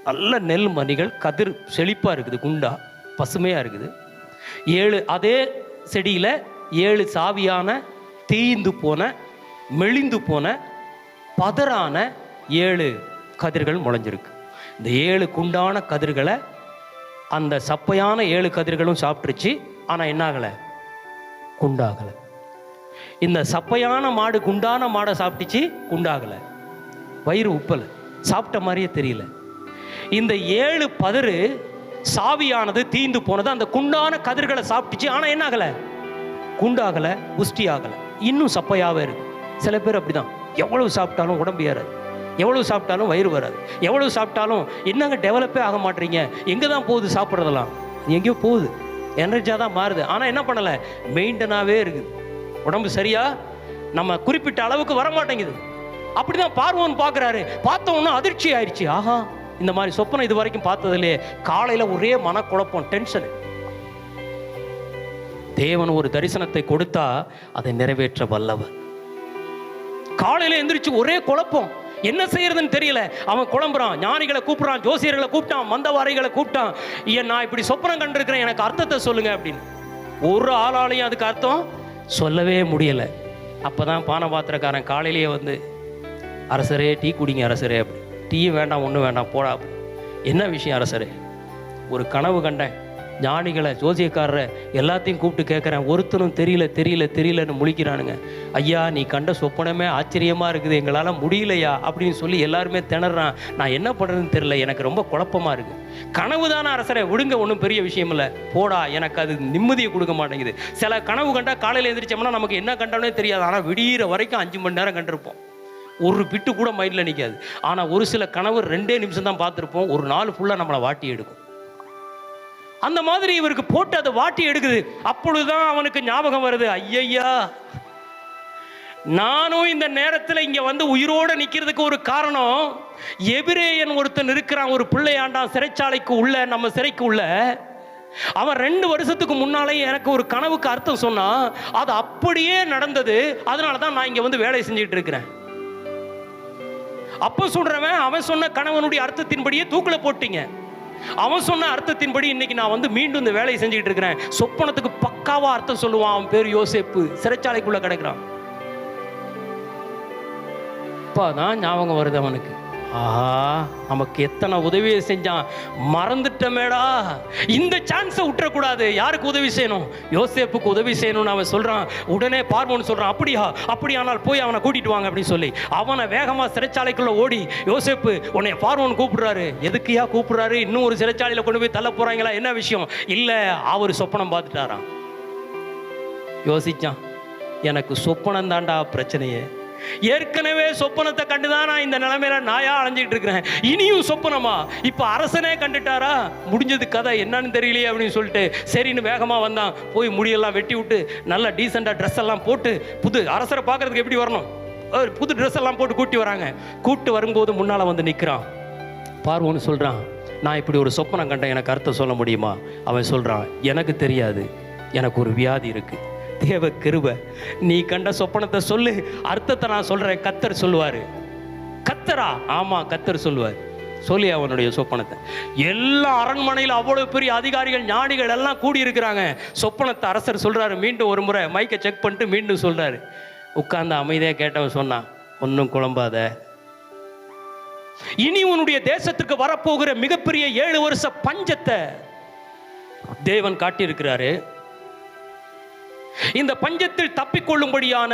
நல்ல நெல் மணிகள், கதிர் செழிப்பாக இருக்குது, குண்டா பசுமையாக இருக்குது. 7 அதே செடியில் 7 சாவியான, தீய்ந்து போன, மெலிந்து போன, பதறான 7 கதிர்கள் முளைஞ்சிருக்கு. இந்த 7 குண்டான கதிர்களை அந்த சப்பையான 7 கதிர்களும் சாப்பிட்டுருச்சு. ஆனால் என்ன ஆகலை? குண்டாகலை. இந்த சப்பையான மாடு குண்டான மாடை சாப்பிட்டுச்சு, குண்டாகலை. வயிறு உப்பலை, சாப்பிட்ட மாதிரியே தெரியல. இந்த 7 பதறு சாவியானது, தீந்து போனது, அந்த குண்டான கதிர்களை சாப்பிட்டுச்சு. ஆனால் என்ன ஆகலை? குண்டாகலை, புஷ்டி ஆகலை, இன்னும் சப்பையாகவே இருக்கு. சில பேர் அப்படிதான், எவ்வளவு சாப்பிட்டாலும் உடம்பு ஏறாது, எவ்வளவு சாப்பிட்டாலும் வயிறு வராது, எவ்வளவு சாப்பிட்டாலும் என்னங்க டெவலப்பே ஆக மாட்டீங்க. எங்கே தான் போகுது சாப்பிட்றதெல்லாம்? எங்கேயோ போகுது, எனர்ஜியாக தான் மாறுது. ஆனால் என்ன பண்ணலை? மெயின்டனாகவே இருக்குது. உடம்பு சரியா நம்ம குறிப்பிட்ட அளவுக்கு வர மாட்டேங்குது. அப்படிதான் பார்வோன் பார்க்குறாரு. பார்த்த உடனே அதிர்ச்சி ஆயிடுச்சு. ஆஹா, இந்த மாதிரி சொப்பனை இது வரைக்கும் பார்த்ததில்லையே. காலையில் ஒரே மனக்குழப்பம், டென்ஷன். தேவன் ஒரு தரிசனத்தை கொடுத்தா அதை நிறைவேற்ற வல்லவர். காலையில எந்திரிச்சு ஒரே குழப்பம், என்ன செய்யறதுன்னு தெரியல. அவன் குழம்புறான், ஞானிகளை கூப்பிடுறான், ஜோசியர்களை கூப்பிட்டான், மந்தவாரிகளை கூப்பிட்டான். நான் இப்படி சொப்பனம் கண்டிருக்கிறேன், எனக்கு அர்த்தத்தை சொல்லுங்க அப்படின்னு. ஒரு ஆளாலையும் அதுக்கு அர்த்தம் சொல்லவே முடியலை. அப்போதான் பானபாத்திரக்காரன் காலையிலேயே வந்து, அரசரே டீ குடிங்க அரசரே அப்படி. டீயும் வேண்டாம், ஒன்றும் வேண்டாம், போடா அப்படி. என்ன விஷயம் அரசரே? ஒரு கனவு கண்டேன், ஞானிகளை ஜோசியக்காரரை எல்லாத்தையும் கூப்பிட்டு கேட்குறேன், ஒருத்தரும் தெரியலன்னு முழிக்கிறானுங்க. ஐயா, நீ கண்ட சொப்பனமே ஆச்சரியமாக இருக்குது, எங்களால் முடியலையா அப்படின்னு சொல்லி எல்லாருமே திணறான். நான் என்ன பண்ணுறதுன்னு தெரியல, எனக்கு ரொம்ப குழப்பமாக இருக்குது. கனவு தானே அரசரை, விடுங்க, ஒன்றும் பெரிய விஷயம் இல்லை, போடா. எனக்கு அது நிம்மதியை கொடுக்க மாட்டேங்குது. சில கனவு கண்டா காலையில் எழுந்திரிச்சோம்னா நமக்கு என்ன கண்டோன்னே தெரியாது. ஆனால் விடிகிற வரைக்கும் 5 மணி நேரம் கண்டிருப்போம், ஒரு பிட்டு கூட மைண்டில் நிற்காது. ஆனால் ஒரு சில கனவு 2 நிமிஷம் தான் பார்த்துருப்போம், ஒரு நாள் ஃபுல்லாக நம்மளை வாட்டி எடுக்கும். அந்த மாதிரி இவருக்கு போட்டு அதை வாட்டி எடுக்குது. அப்பொழுதுதான் அவனுக்கு ஞாபகம் வருது, ஐயா, நானும் இந்த நேரத்தில் இங்க வந்து உயிரோட நிக்கிறதுக்கு ஒரு காரணம், எபிரேயன் ஒருத்தன் இருக்கிறான், ஒரு பிள்ளையாண்டான், சிறைச்சாலைக்கு உள்ள, நம்ம சிறைக்கு உள்ள. அவன் 2 வருஷத்துக்கு முன்னாலே எனக்கு ஒரு கனவுக்கு அர்த்தம் சொன்னான், அது அப்படியே நடந்தது. அதனால தான் நான் இங்க வந்து வேலை செஞ்சுட்டு இருக்கிறேன். அப்போ சொல்றவன், அவன் சொன்ன கணவனுடைய அர்த்தத்தின்படியே தூக்குல போட்டீங்க. அவன் சொன்ன அர்த்தத்தின்படி இன்னைக்கு நான் வந்து மீண்டும் இந்த வேலையை செஞ்சுட்டு இருக்கிறேன். சொப்பனத்துக்கு பக்காவா அர்த்தம் சொல்லுவான். அவன் பேர் யோசேப்பு, சிறைச்சாலைக்குள்ள கிடைக்கிறான். அப்பதான் ஞாபகம் வருது அவனுக்கு, ஆஹா, நமக்கு எத்தனை உதவியை செஞ்சான், மறந்துட்டமேடா. இந்த சான்ஸை விட்டுறக்கூடாது. யாருக்கு உதவி செய்யணும்? யோசேப்புக்கு உதவி செய்யணும்னு அவன் சொல்றான். உடனே பார்வோன் சொல்றான், அப்படியானால் போய் அவனை கூட்டிட்டு வாங்க அப்படின்னு சொல்லி அவனை வேகமா சிறைச்சாலைக்குள்ள ஓடி, யோசேப்பு உன்னை பார்வோன் கூப்பிடுறாரு. எதுக்குயா கூப்பிடுறாரு? இன்னும் ஒரு சிறைச்சாலையில கொண்டு போய் தள்ள போறாங்களா? என்ன விஷயம்? இல்ல, அவர் சொப்பனம் பார்த்துட்டாராம். யோசிச்சான், எனக்கு சொப்பனம் தாண்டா பிரச்சனையே. ஏற்கனவே சொப்பனத்தை கண்டுதான் நான் இந்த நிலைமையில நாயா அலைஞ்சிட்டு இருக்கிறேன். இனியும் சொப்பனமா? இப்ப அரசனே கண்டுட்டாரா? முடிஞ்சது கதை, என்னன்னு தெரியலையே அப்படின்னு சொல்லிட்டு சரின்னு வேகமா வந்தான். போய் முடியெல்லாம் வெட்டி விட்டு நல்ல டீசெண்டா ட்ரெஸ் எல்லாம் போட்டு, புது அரசரை பார்க்கறதுக்கு எப்படி வரணும், புது ட்ரெஸ் எல்லாம் போட்டு கூட்டி வராங்க. கூட்டு வரும்போது முன்னால வந்து நிற்கிறான். பார்வோன்னு சொல்றான், நான் இப்படி ஒரு சொப்பனம் கண்டேன், எனக்கு அர்த்தம் சொல்ல முடியுமா? அவன் சொல்றான், எனக்கு தெரியாது, எனக்கு ஒரு வியாதி இருக்கு. தேவ கிருபை, நீ கண்ட சொப்பனத்தை சொல்லு, அர்த்தத்தை நான் சொல்றேன், கர்த்தர் சொல்லுவாரு. கர்த்தரா? ஆமா, கர்த்தர் சொல்லுவார். சொல்லி அவனுடைய சொப்பனத்தை எல்லா அரண்மனையில் அவ்வளவு பெரிய அதிகாரிகள் ஞானிகள் எல்லாம் கூடி இருக்கிறாங்க. சொப்பனத்தை அரசர் சொல்றாரு. மீண்டும் ஒரு முறை மைக்கை செக் பண்ணிட்டு மீண்டும் சொல்றாரு. உட்கார்ந்து அமைதியாக கேட்டவன் சொன்னான், ஒன்றும் குழம்பாத, இனி உன்னுடைய தேசத்துக்கு வரப்போகிற மிகப்பெரிய 7 வருஷ பஞ்சத்தை தேவன் காட்டியிருக்கிறாரு. இந்த பஞ்சத்தில் தப்பிக்கொள்ளும்படியான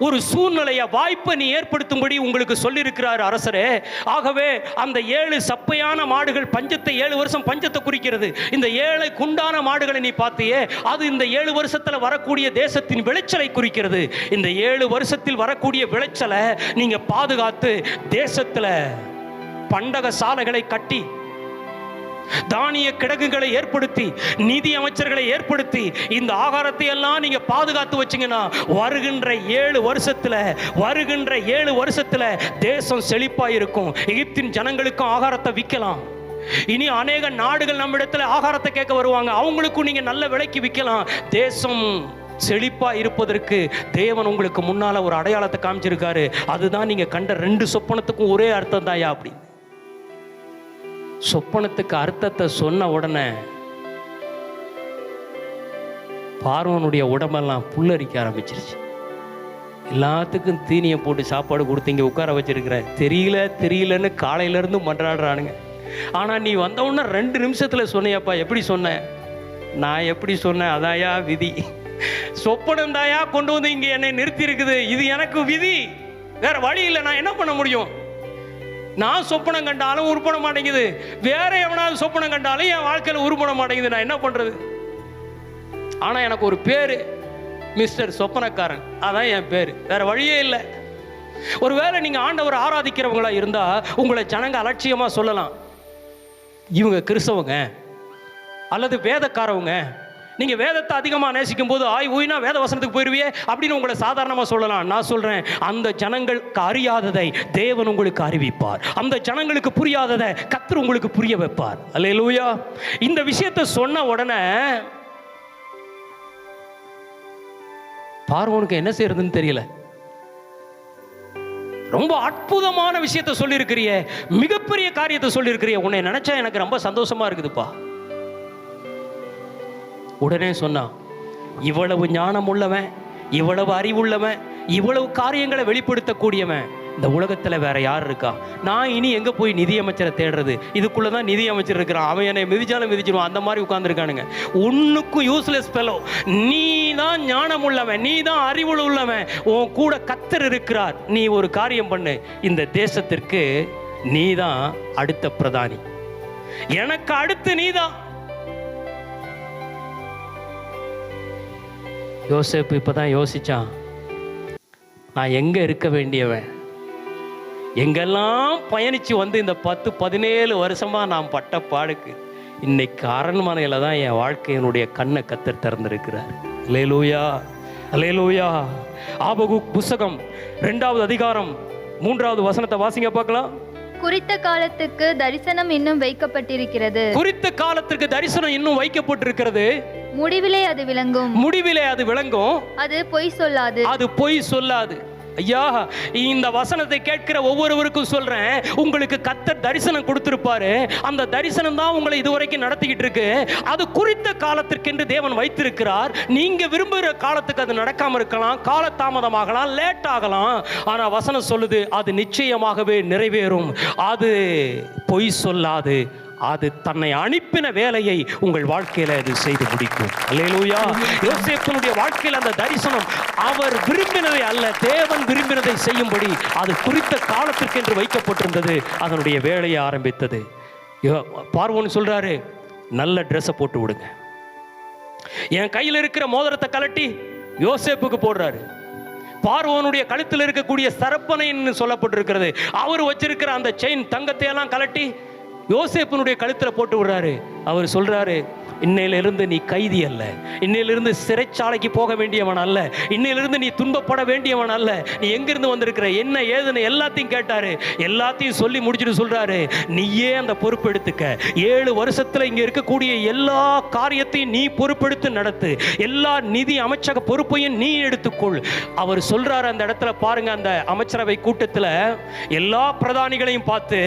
ஒரு சூழ்நிலையை, வாய்ப்பை நீ ஏற்படுத்தும்படி உங்களுக்கு சொல்லியிருக்கிறார் அரசரே. ஆகவே அந்த 7 சப்பையான மாடுகள், பஞ்சத்தை 7 வருஷம் பஞ்சத்தை குறிக்கிறது. இந்த 7 குண்டான மாடுகளை நீ பார்த்தியே, அது இந்த 7 வருஷத்தில் வரக்கூடிய தேசத்தின் விளைச்சலை குறிக்கிறது. இந்த 7 வருஷத்தில் வரக்கூடிய விளைச்சலை நீங்க பாதுகாத்து தேசத்தில் பண்டக சாலைகளை கட்டி, தானிய கிடங்குகளை ஏற்படுத்தி, நிதி அமைச்சர்களை ஏற்படுத்தி, இந்த ஆகாரத்தை எல்லாம் நீங்க பாதுகாத்து வச்சீங்கன்னா வருகின்ற 7 வருஷத்துல தேசம் செழிப்பா இருக்கும். எகிப்தின் ஜனங்களுக்கும் ஆகாரத்தை விற்கலாம். இனி அநேக நாடுகள் நம்ம இடத்துல ஆகாரத்தை கேட்க வருவாங்க, அவங்களுக்கும் நீங்க நல்ல விலைக்கு விற்கலாம். தேசம் செழிப்பா இருப்பதற்கு தேவன் உங்களுக்கு முன்னால ஒரு அடையாளத்தை காமிச்சிருக்காரு. அதுதான் நீங்க கண்ட 2 சொப்பனத்துக்கும் ஒரே அர்த்தம் தாயா. அப்படி சொப்பனத்துக்கு அர்த்தத்தை சொன்ன உடனே பார்வோனுடைய உடம்பெல்லாம் புல்லரிக்க ஆரம்பிச்சிருச்சு. எல்லாத்துக்கும் தீனியை போட்டு சாப்பாடு கொடுத்து இங்கே உட்கார வச்சிருக்கிற, தெரியலன்னு காலையிலேருந்து மன்றாடுறானுங்க. ஆனால் நீ வந்த உடனே 2 நிமிஷத்தில் சொன்னியாப்பா. எப்படி சொன்ன? நான் எப்படி சொன்னேன்? அதாயா விதி. சொப்பனம் தாயா கொண்டு வந்து இங்கே என்னை நிறுத்தி இருக்குது. இது எனக்கு விதி, வேற வழி இல்லை. நான் என்ன பண்ண முடியும்? நான் சொப்பனம் கண்டாலும் உருப்பட மாட்டேங்குது, வேற எவனாவது சொப்பனம் கண்டாலும் என் வாழ்க்கையில் உருப்பட மாட்டேங்குது. நான் என்ன பண்றது? ஆனா எனக்கு ஒரு பேரு, மிஸ்டர் சொப்பனக்காரன், அதான் என் பேரு, வேற வழியே இல்லை. ஒருவேளை நீங்க ஆண்டவர் ஆராதிக்கிறவங்களா இருந்தா உங்களை ஜனங்க அலட்சியமா சொல்லலாம், இவங்க கிறிஸ்தவங்க அல்லது வேதக்காரவங்க. நீங்க வேதத்தை அதிகமாக நேசிக்கும் போது ஊயினா வேத வசனத்துக்கு போயிருவியே அப்படின்னு உங்களை சாதாரணமாக சொல்லலாம். நான் சொல்றேன், அந்த ஜனங்களுக்கு அறியாததை தேவன் உங்களுக்கு அறிவிப்பார். அந்த ஜனங்களுக்கு புரியாததை கர்த்தர் உங்களுக்கு புரிய வைப்பார். அல்லேலூயா. இந்த விஷயத்தை சொன்ன உடனே பார்வோனுக்கு என்ன செய்யறதுன்னு தெரியல. ரொம்ப அற்புதமான விஷயத்தை சொல்லியிருக்கிறிய, மிகப்பெரிய காரியத்தை சொல்லியிருக்கிறிய, உன்னை நினைச்சா எனக்கு ரொம்ப சந்தோஷமா இருக்குதுப்பா. உடனே சொன்னான், இவ்வளவு ஞானம் உள்ளவன், இவ்வளவு அறிவுள்ளவன், இவ்வளவு காரியங்களை வெளிப்படுத்தக்கூடியவன் இந்த உலகத்தில் வேற யார் இருக்கா? நான் இனி எங்கே போய் நிதியமைச்சரை தேடுறது? இதுக்குள்ளே தான் நிதியமைச்சர் இருக்கிறான், அவன் என்னை மிதிச்சாலும் மிதிச்சிடுவான், அந்த மாதிரி உட்கார்ந்துருக்கானுங்க. ஒன்றுக்கும் யூஸ்லெஸ் ஃபெலோ. நீ தான் ஞானம் உள்ளவன், நீ தான் அறிவுள்ள உள்ளவன், உன் கூட கர்த்தர் இருக்கிறார். நீ ஒரு காரியம் பண்ணு, இந்த தேசத்திற்கு நீ தான் அடுத்த பிரதானி, எனக்கு அடுத்து நீ தான். யோசேப்பு இப்பதான் யோசிச்சான், நான் எங்க இருக்க வேண்டியவன், எங்கெல்லாம் பயணிச்சு வந்து இந்த 10-17 வருஷமா நான் பட்ட பாடுக்கு இன்னைக்கு அரண்மனையில தான் என் வாழ்க்கையினுடைய கண்ணை கர்த்தர் திறந்திருக்கிறார். அல்லேலூயா, அல்லேலூயா. ஆபகுக் புத்தகம் 2வது அதிகாரம் 3வது வசனத்தை வாசிங்க பார்க்கலாம்.
குறித்த காலத்துக்கு தரிசனம் இன்னும் வைக்கப்பட்டிருக்கிறது.
குறித்த காலத்திற்கு தரிசனம் இன்னும் வைக்கப்பட்டிருக்கிறது.
முடிவிலே அது விளங்கும்.
முடிவிலே அது விளங்கும்.
அது பொய் சொல்லாது.
அது பொய் சொல்லாது. ஐயா, இந்த வசனத்தை கேட்கிற ஒவ்வொருவருக்கும் சொல்றேன், உங்களுக்கு கர்த்தர் தரிசனம் கொடுத்திருப்பாரு. அந்த தரிசனம் தான் உங்களை இதுவரைக்கும் நடத்திக்கிட்டு இருக்கு. அது குறித்த காலத்திற்கென்று தேவன் வைத்திருக்கிறார். நீங்க விரும்புகிற காலத்துக்கு அது நடக்காம இருக்கலாம், காலதாமதமாகலாம், லேட் ஆகலாம். ஆனா வசனம் சொல்லுது, அது நிச்சயமாகவே நிறைவேறும். அது பொய் சொல்லாது. அது தன்னை அனுப்பின வேலையை உங்கள் வாழ்க்கையில அது செய்து முடிக்கும். அல்லேலூயா. யோசேப்பினுடைய வாழ்க்கையில் அந்த தரிசனம் அவர் விரும்பினதை அல்ல, தேவன் விரும்பினதை செய்யும்படி அது குறித்த காலத்திற்கென்று வைக்கப்பட்டிருந்தது. அதனுடைய வேலையை ஆரம்பித்தது. பார்வோன் சொல்றாரு, நல்ல ட்ரெஸ்ஸை போட்டு விடுங்க. என் கையில் இருக்கிற மோதிரத்தை கலட்டி யோசேப்புக்கு போடுறாரு. பார்வோனுடைய கழுத்தில் இருக்கக்கூடிய சரப்பனைன்னு சொல்லப்பட்டிருக்கிறது. அவர் வச்சிருக்கிற அந்த செயின் தங்கத்தை எல்லாம் கலட்டி யோசேப்பினுடைய கழுத்தில் போட்டு விடுறாரு. அவர் சொல்றாரு, இன்னையிலிருந்து நீ கைதி அல்ல, இன்னையிலிருந்து சிறைச்சாலைக்கு போக வேண்டியவன் அல்ல, இன்னையிலிருந்து நீ துன்பப்பட வேண்டியவன் அல்ல. நீ எங்கிருந்து வந்திருக்கிற, என்ன ஏதுன்னு எல்லாத்தையும் கேட்டாரு. எல்லாத்தையும் சொல்லி முடிச்சுட்டு சொல்றாரு, நீயே அந்த பொறுப்பு எடுத்துக்க. 7 வருஷத்துல இங்க இருக்கக்கூடிய எல்லா காரியத்தையும் நீ பொறுப்பெடுத்து நடத்து. எல்லா நிதி அமைச்சக பொறுப்பையும் நீ எடுத்துக்கொள். அவர் சொல்றாரு அந்த இடத்துல பாருங்க, அந்த அமைச்சரவை கூட்டத்துல எல்லா பிரதானிகளையும் பார்த்து,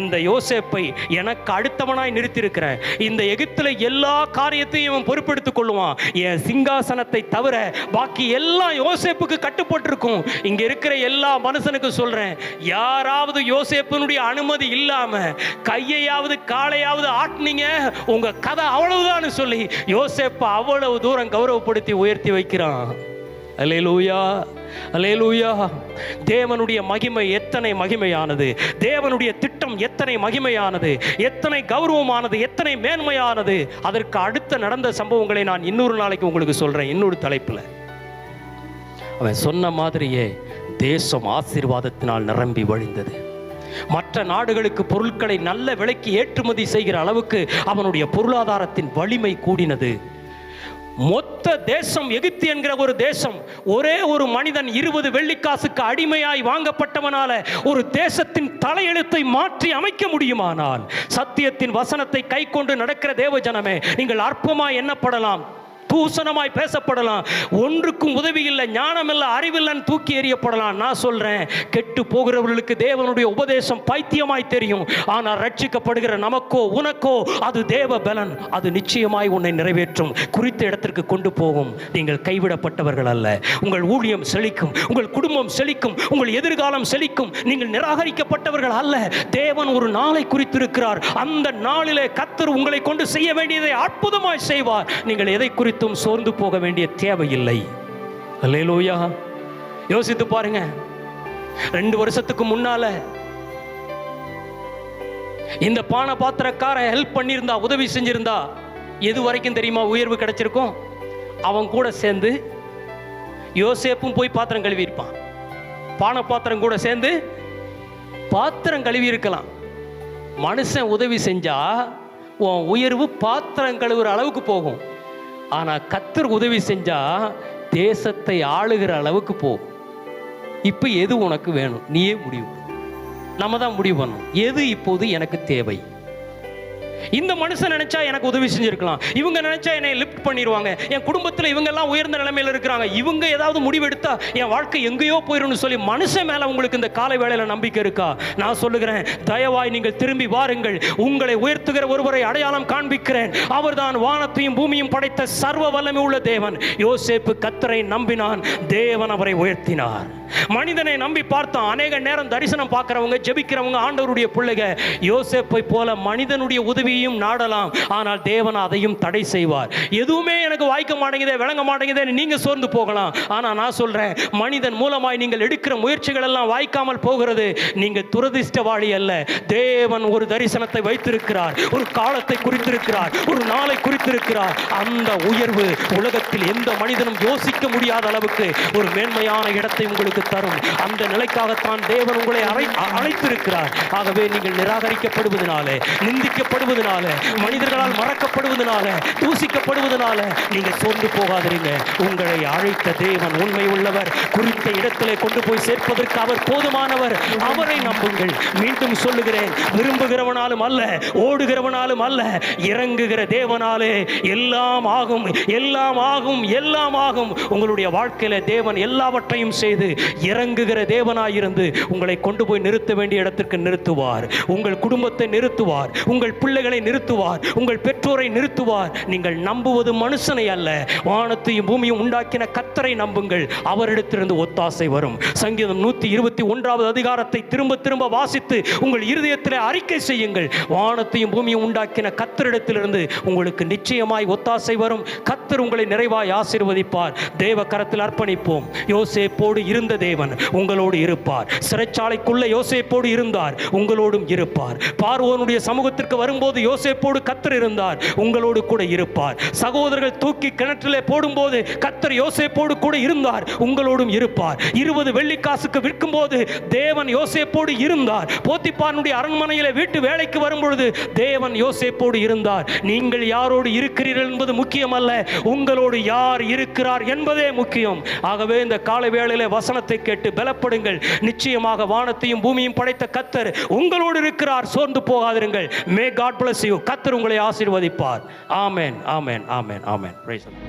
இந்த யோசேப்பை எனக்கு அடுத்தவனாய் நிறுத்தியிருக்கிறேன். இந்த எகிப்துல எல்லா காரியத்தையும் பொறுப்பெடுத்துக் கொள்ளுவான். என் சிங்காசனத்தை தவிர பாக்கி எல்லாம் யோசேப்புக்கு கட்டுப்பட்டிருக்கும். இங்க இருக்கிற எல்லா மனுஷனுக்கு சொல்றேன், யாராவது யோசேப்பினுடைய அனுமதி இல்லாம கையையாவது காலையாவது ஆட்டினீங்க, உங்க கதை அவ்வளவுதான் சொல்லி யோசேப்பை அவ்வளவு தூரம் கௌரவப்படுத்தி உயர்த்தி வைக்கிறான். அல்லேலூயா, அல்லேலூயா. தேவனுடைய மகிமை எத்தனை மகிமையானது, தேவனுடைய திட்டம் எத்தனை மகிமையானது, எத்தனை கௌரவமானது, எத்தனை மேன்மையானது. அதற்கு அடுத்த நடந்த சம்பவங்களை நான் இன்னொரு நாளைக்கு உங்களுக்கு சொல்றேன், இன்னொரு தலைப்புல. அவன் சொன்ன மாதிரியே தேசம் ஆசீர்வாதத்தினால் நிரம்பி வழிந்தது. மற்ற நாடுகளுக்கு பொருட்களை நல்ல விலைக்கு ஏற்றுமதி செய்கிற அளவுக்கு அவனுடைய பொருளாதாரத்தின் வலிமை கூடினது. மொத்த தேசம் எகிப்து என்கிற ஒரு தேசம், ஒரே ஒரு மனிதன் 20 வெள்ளிக்காசுக்கு அடிமையாய் வாங்கப்பட்டவனால ஒரு தேசத்தின் தலையெழுத்தை மாற்றி அமைக்க முடியுமானால், சத்தியத்தின் வசனத்தை கை கொண்டு நடக்கிற தேவ ஜனமே, நீங்கள் அற்பமாய் எண்ணப்படலாம், தூசணமாய் பேசப்படலாம், ஒன்றுக்கும் உதவி இல்லை, ஞானம் இல்லை, அறிவில்லைன்னு தூக்கி எறியப்படலாம். நான் சொல்றேன், கெட்டு போகிறவர்களுக்கு தேவனுடைய உபதேசம் பைத்தியமாய் தெரியும். ஆனால் ரட்சிக்கப்படுகிற நமக்கோ உனக்கோ அது தேவ பலன். அது நிச்சயமாய் உன்னை நிறைவேற்றும், குறித்த இடத்திற்கு கொண்டு போகும். நீங்கள் கைவிடப்பட்டவர்கள் அல்ல. உங்கள் ஊழியம் செழிக்கும், உங்கள் குடும்பம் செழிக்கும், உங்கள் எதிர்காலம் செழிக்கும். நீங்கள் நிராகரிக்கப்பட்டவர்கள் அல்ல. தேவன் ஒரு நாளை குறித்திருக்கிறார். அந்த நாளிலே கர்த்தர் உங்களை கொண்டு செய்ய வேண்டியதை அற்புதமாய் செய்வார். நீங்கள் எதை குறித்து சோர்ந்து போக வேண்டிய தேவையில்லை. அல்லேலூயா. யோசித்து பாருங்க, 2 வருஷத்துக்கு முன்னால இந்த பானை பாத்திரக்கார ஹெல்ப் பண்ணியிருந்தா, உதவி செஞ்சிருந்தா, எது வரைக்கும் தெரியுமா உயர்வு கிடைச்சிருக்கும்? அவன் கூட சேர்ந்து யோசேப்பும் போய் பாத்திரம் கழுவி இருப்பான். பானை பாத்திரம் கூட சேர்ந்து பாத்திரம் கழுவி இருக்கலாம். மனுஷன் உதவி செஞ்சா உன் உயர்வு பாத்திரம் கழுவுற அளவுக்கு போகும். ஆனால் கர்த்தர் உதவி செஞ்சா தேசத்தை ஆளுகிற அளவுக்கு போகும். இப்போ எது உனக்கு வேணும்? நீயே முடிவு. நம்ம தான் முடிவு பண்ணணும், எது இப்போது எனக்கு தேவை. இந்த மனுஷன் நினைச்சா எனக்கு உதவி செஞ்சிருக்கலாம், இவங்க நினைச்சா என்னை லிஃப்ட் பண்ணிடுவாங்க, என் குடும்பத்தில் இவங்க எல்லாம் உயர்ந்த நிலைமையில் இருக்கிறாங்க, இவங்க ஏதாவது முடிவெடுத்தா என் வாழ்க்கை எங்கேயோ போயிடும்னு சொல்லி மனுஷன் மேல உங்களுக்கு இந்த காலை வேளையில நம்பிக்கை இருக்கா? நான் சொல்லுகிறேன், தயவாய் நீங்கள் திரும்பி வாருங்கள். உங்களை உயர்த்துகிற ஒருவரை அடையாளம் காண்பிக்கிறேன். அவர்தான் வானத்தையும் பூமியும் படைத்த சர்வ வல்லமை உள்ள தேவன். யோசேப்பு கர்த்தரை நம்பினான், தேவன் அவரை உயர்த்தினார். மனிதனை நம்பி பார்த்தான். அநேக நேரம் தரிசனம் பார்க்கிறவங்க, ஜெபிக்கிறவங்க, ஆண்டவருடைய பிள்ளைங்க யோசேப்பை போல மனிதனுடைய உதவியையும் நாடலாம். ஆனால் தேவன் அதையும் தடை செய்வார். எதுவுமே எனக்கு வாய்க்க மாட்டேங்குதே, விளங்க மாட்டேங்குதே, நீங்க சோர்ந்து போகலாம். ஆனா நான் சொல்றேன், மனிதன் மூலமாய் நீங்கள் எடுக்கிற முயற்சிகள் எல்லாம் வாய்க்காமல் போகிறது. நீங்க துரதிர்ஷ்டவாளி அல்ல. தேவன் ஒரு தரிசனத்தை வைத்திருக்கிறார், ஒரு காலத்தை குறித்திருக்கிறார், ஒரு நாளை குறித்திருக்கிறார். அந்த உயர்வு உலகத்தில் எந்த மனிதனும் யோசிக்க முடியாத அளவுக்கு ஒரு மேன்மையான இடத்தை உங்களுக்கு தரும். அந்த நிலைக்காகத்தான் தேவன் உங்களை அழைத்திருக்கிறார். ஆகவே நீங்கள் நிராகரிக்கப்படுவதனாலே, நிந்திக்கப்படுவதனாலே, மறக்கப்படுவதனால, மனிதர்களால் மறக்கப்படுவதனால, தூசிக்கப்படுவதனால நீங்க சோர்ந்து போகாதீங்க. உங்களை அழைத்த தேவன் உண்மை உள்ளவர். குறித்த இடத்திலே கொண்டு போய் சேர்ப்பதற்கு அவர் போதுமானவர். அவரை நம்புங்கள். மீண்டும் சொல்லுகிறேன், விரும்புகிறவனாலும் அல்ல, ஓடுகிறவனாலும் அல்ல, இறங்குகிற தேவனாலே எல்லாம் ஆகும், எல்லாம் ஆகும், எல்லாம் ஆகும். உங்களுடைய வாழ்க்கையில தேவன் எல்லாவற்றையும் செய்து இறங்குகிற தேவனாயிருந்து உங்களை கொண்டு போய் நிறுத்த வேண்டிய இடத்திற்கு நிறுத்துவார். உங்கள் குடும்பத்தை நிறுத்துவார், உங்கள் பிள்ளைகளை நிறுத்துவார், உங்கள் பெற்றோரை நிறுத்துவார். நீங்கள் நம்புவது மனுஷனை அல்ல, வானத்தையும் பூமியும் உண்டாக்கின கர்த்தரை நம்புங்கள். அவரிடத்திலிருந்து ஒத்தாசை வரும். சங்கீதம் 121 அதிகாரத்தை திரும்ப திரும்ப வாசித்து உங்கள் இருதயத்தில் அறிக்கை செய்யுங்கள். வானத்தையும் பூமியும் உண்டாக்கின கர்த்தரிடத்திலிருந்து உங்களுக்கு நிச்சயமாய் ஒத்தாசை வரும். கர்த்தர் உங்களை நிறைவாய் ஆசீர்வதிப்பார். தேவ கரத்தில் அர்ப்பணிப்போம். யோசேப்போடு இருந்த தேவன் உங்களோடு இருப்பார். சிறைச்சாலைக்குள்ள யோசேப்போடு இருந்தார், உங்களோடும் இருப்பார். பார்வோனுடைய சமூகத்திற்கு வரும்போது யோசேப்போடு கர்த்தர் இருந்தார், உங்களோடு கூட இருப்பார். சகோதரர்கள் தூக்கி கிணற்றிலே போடும்போது கர்த்தர் யோசேப்போடு கூட இருந்தார், உங்களோடும் இருப்பார். 20 வெள்ளிக்காசுக்கு விற்கும் போது தேவன் யோசேப்போடு இருந்தார். போத்திபாரனுடைய அரண்மனையிலே வீட்டு வேலைக்கு வரும்பொழுது தேவன் யோசேப்போடு இருந்தார். நீங்கள் யாரோடு இருக்கிறீர்கள் என்பது முக்கியமல்ல, உங்களோடு யார் இருக்கிறார் என்பதே முக்கியம். ஆகவே இந்த காலை வேளையிலே வசனத்தை கேட்டு பலப்படுங்கள். நிச்சயமாக வானத்தையும் பூமியும் படைத்த கர்த்தர் உங்களோடு இருக்கிறார். சோர்ந்து போகாதிருங்கள். May God bless you. கர்த்தர் உங்களை ஆசீர்வதிப்பார். ஆமென், ஆமென், ஆமென், ஆமென். Praise the Lord.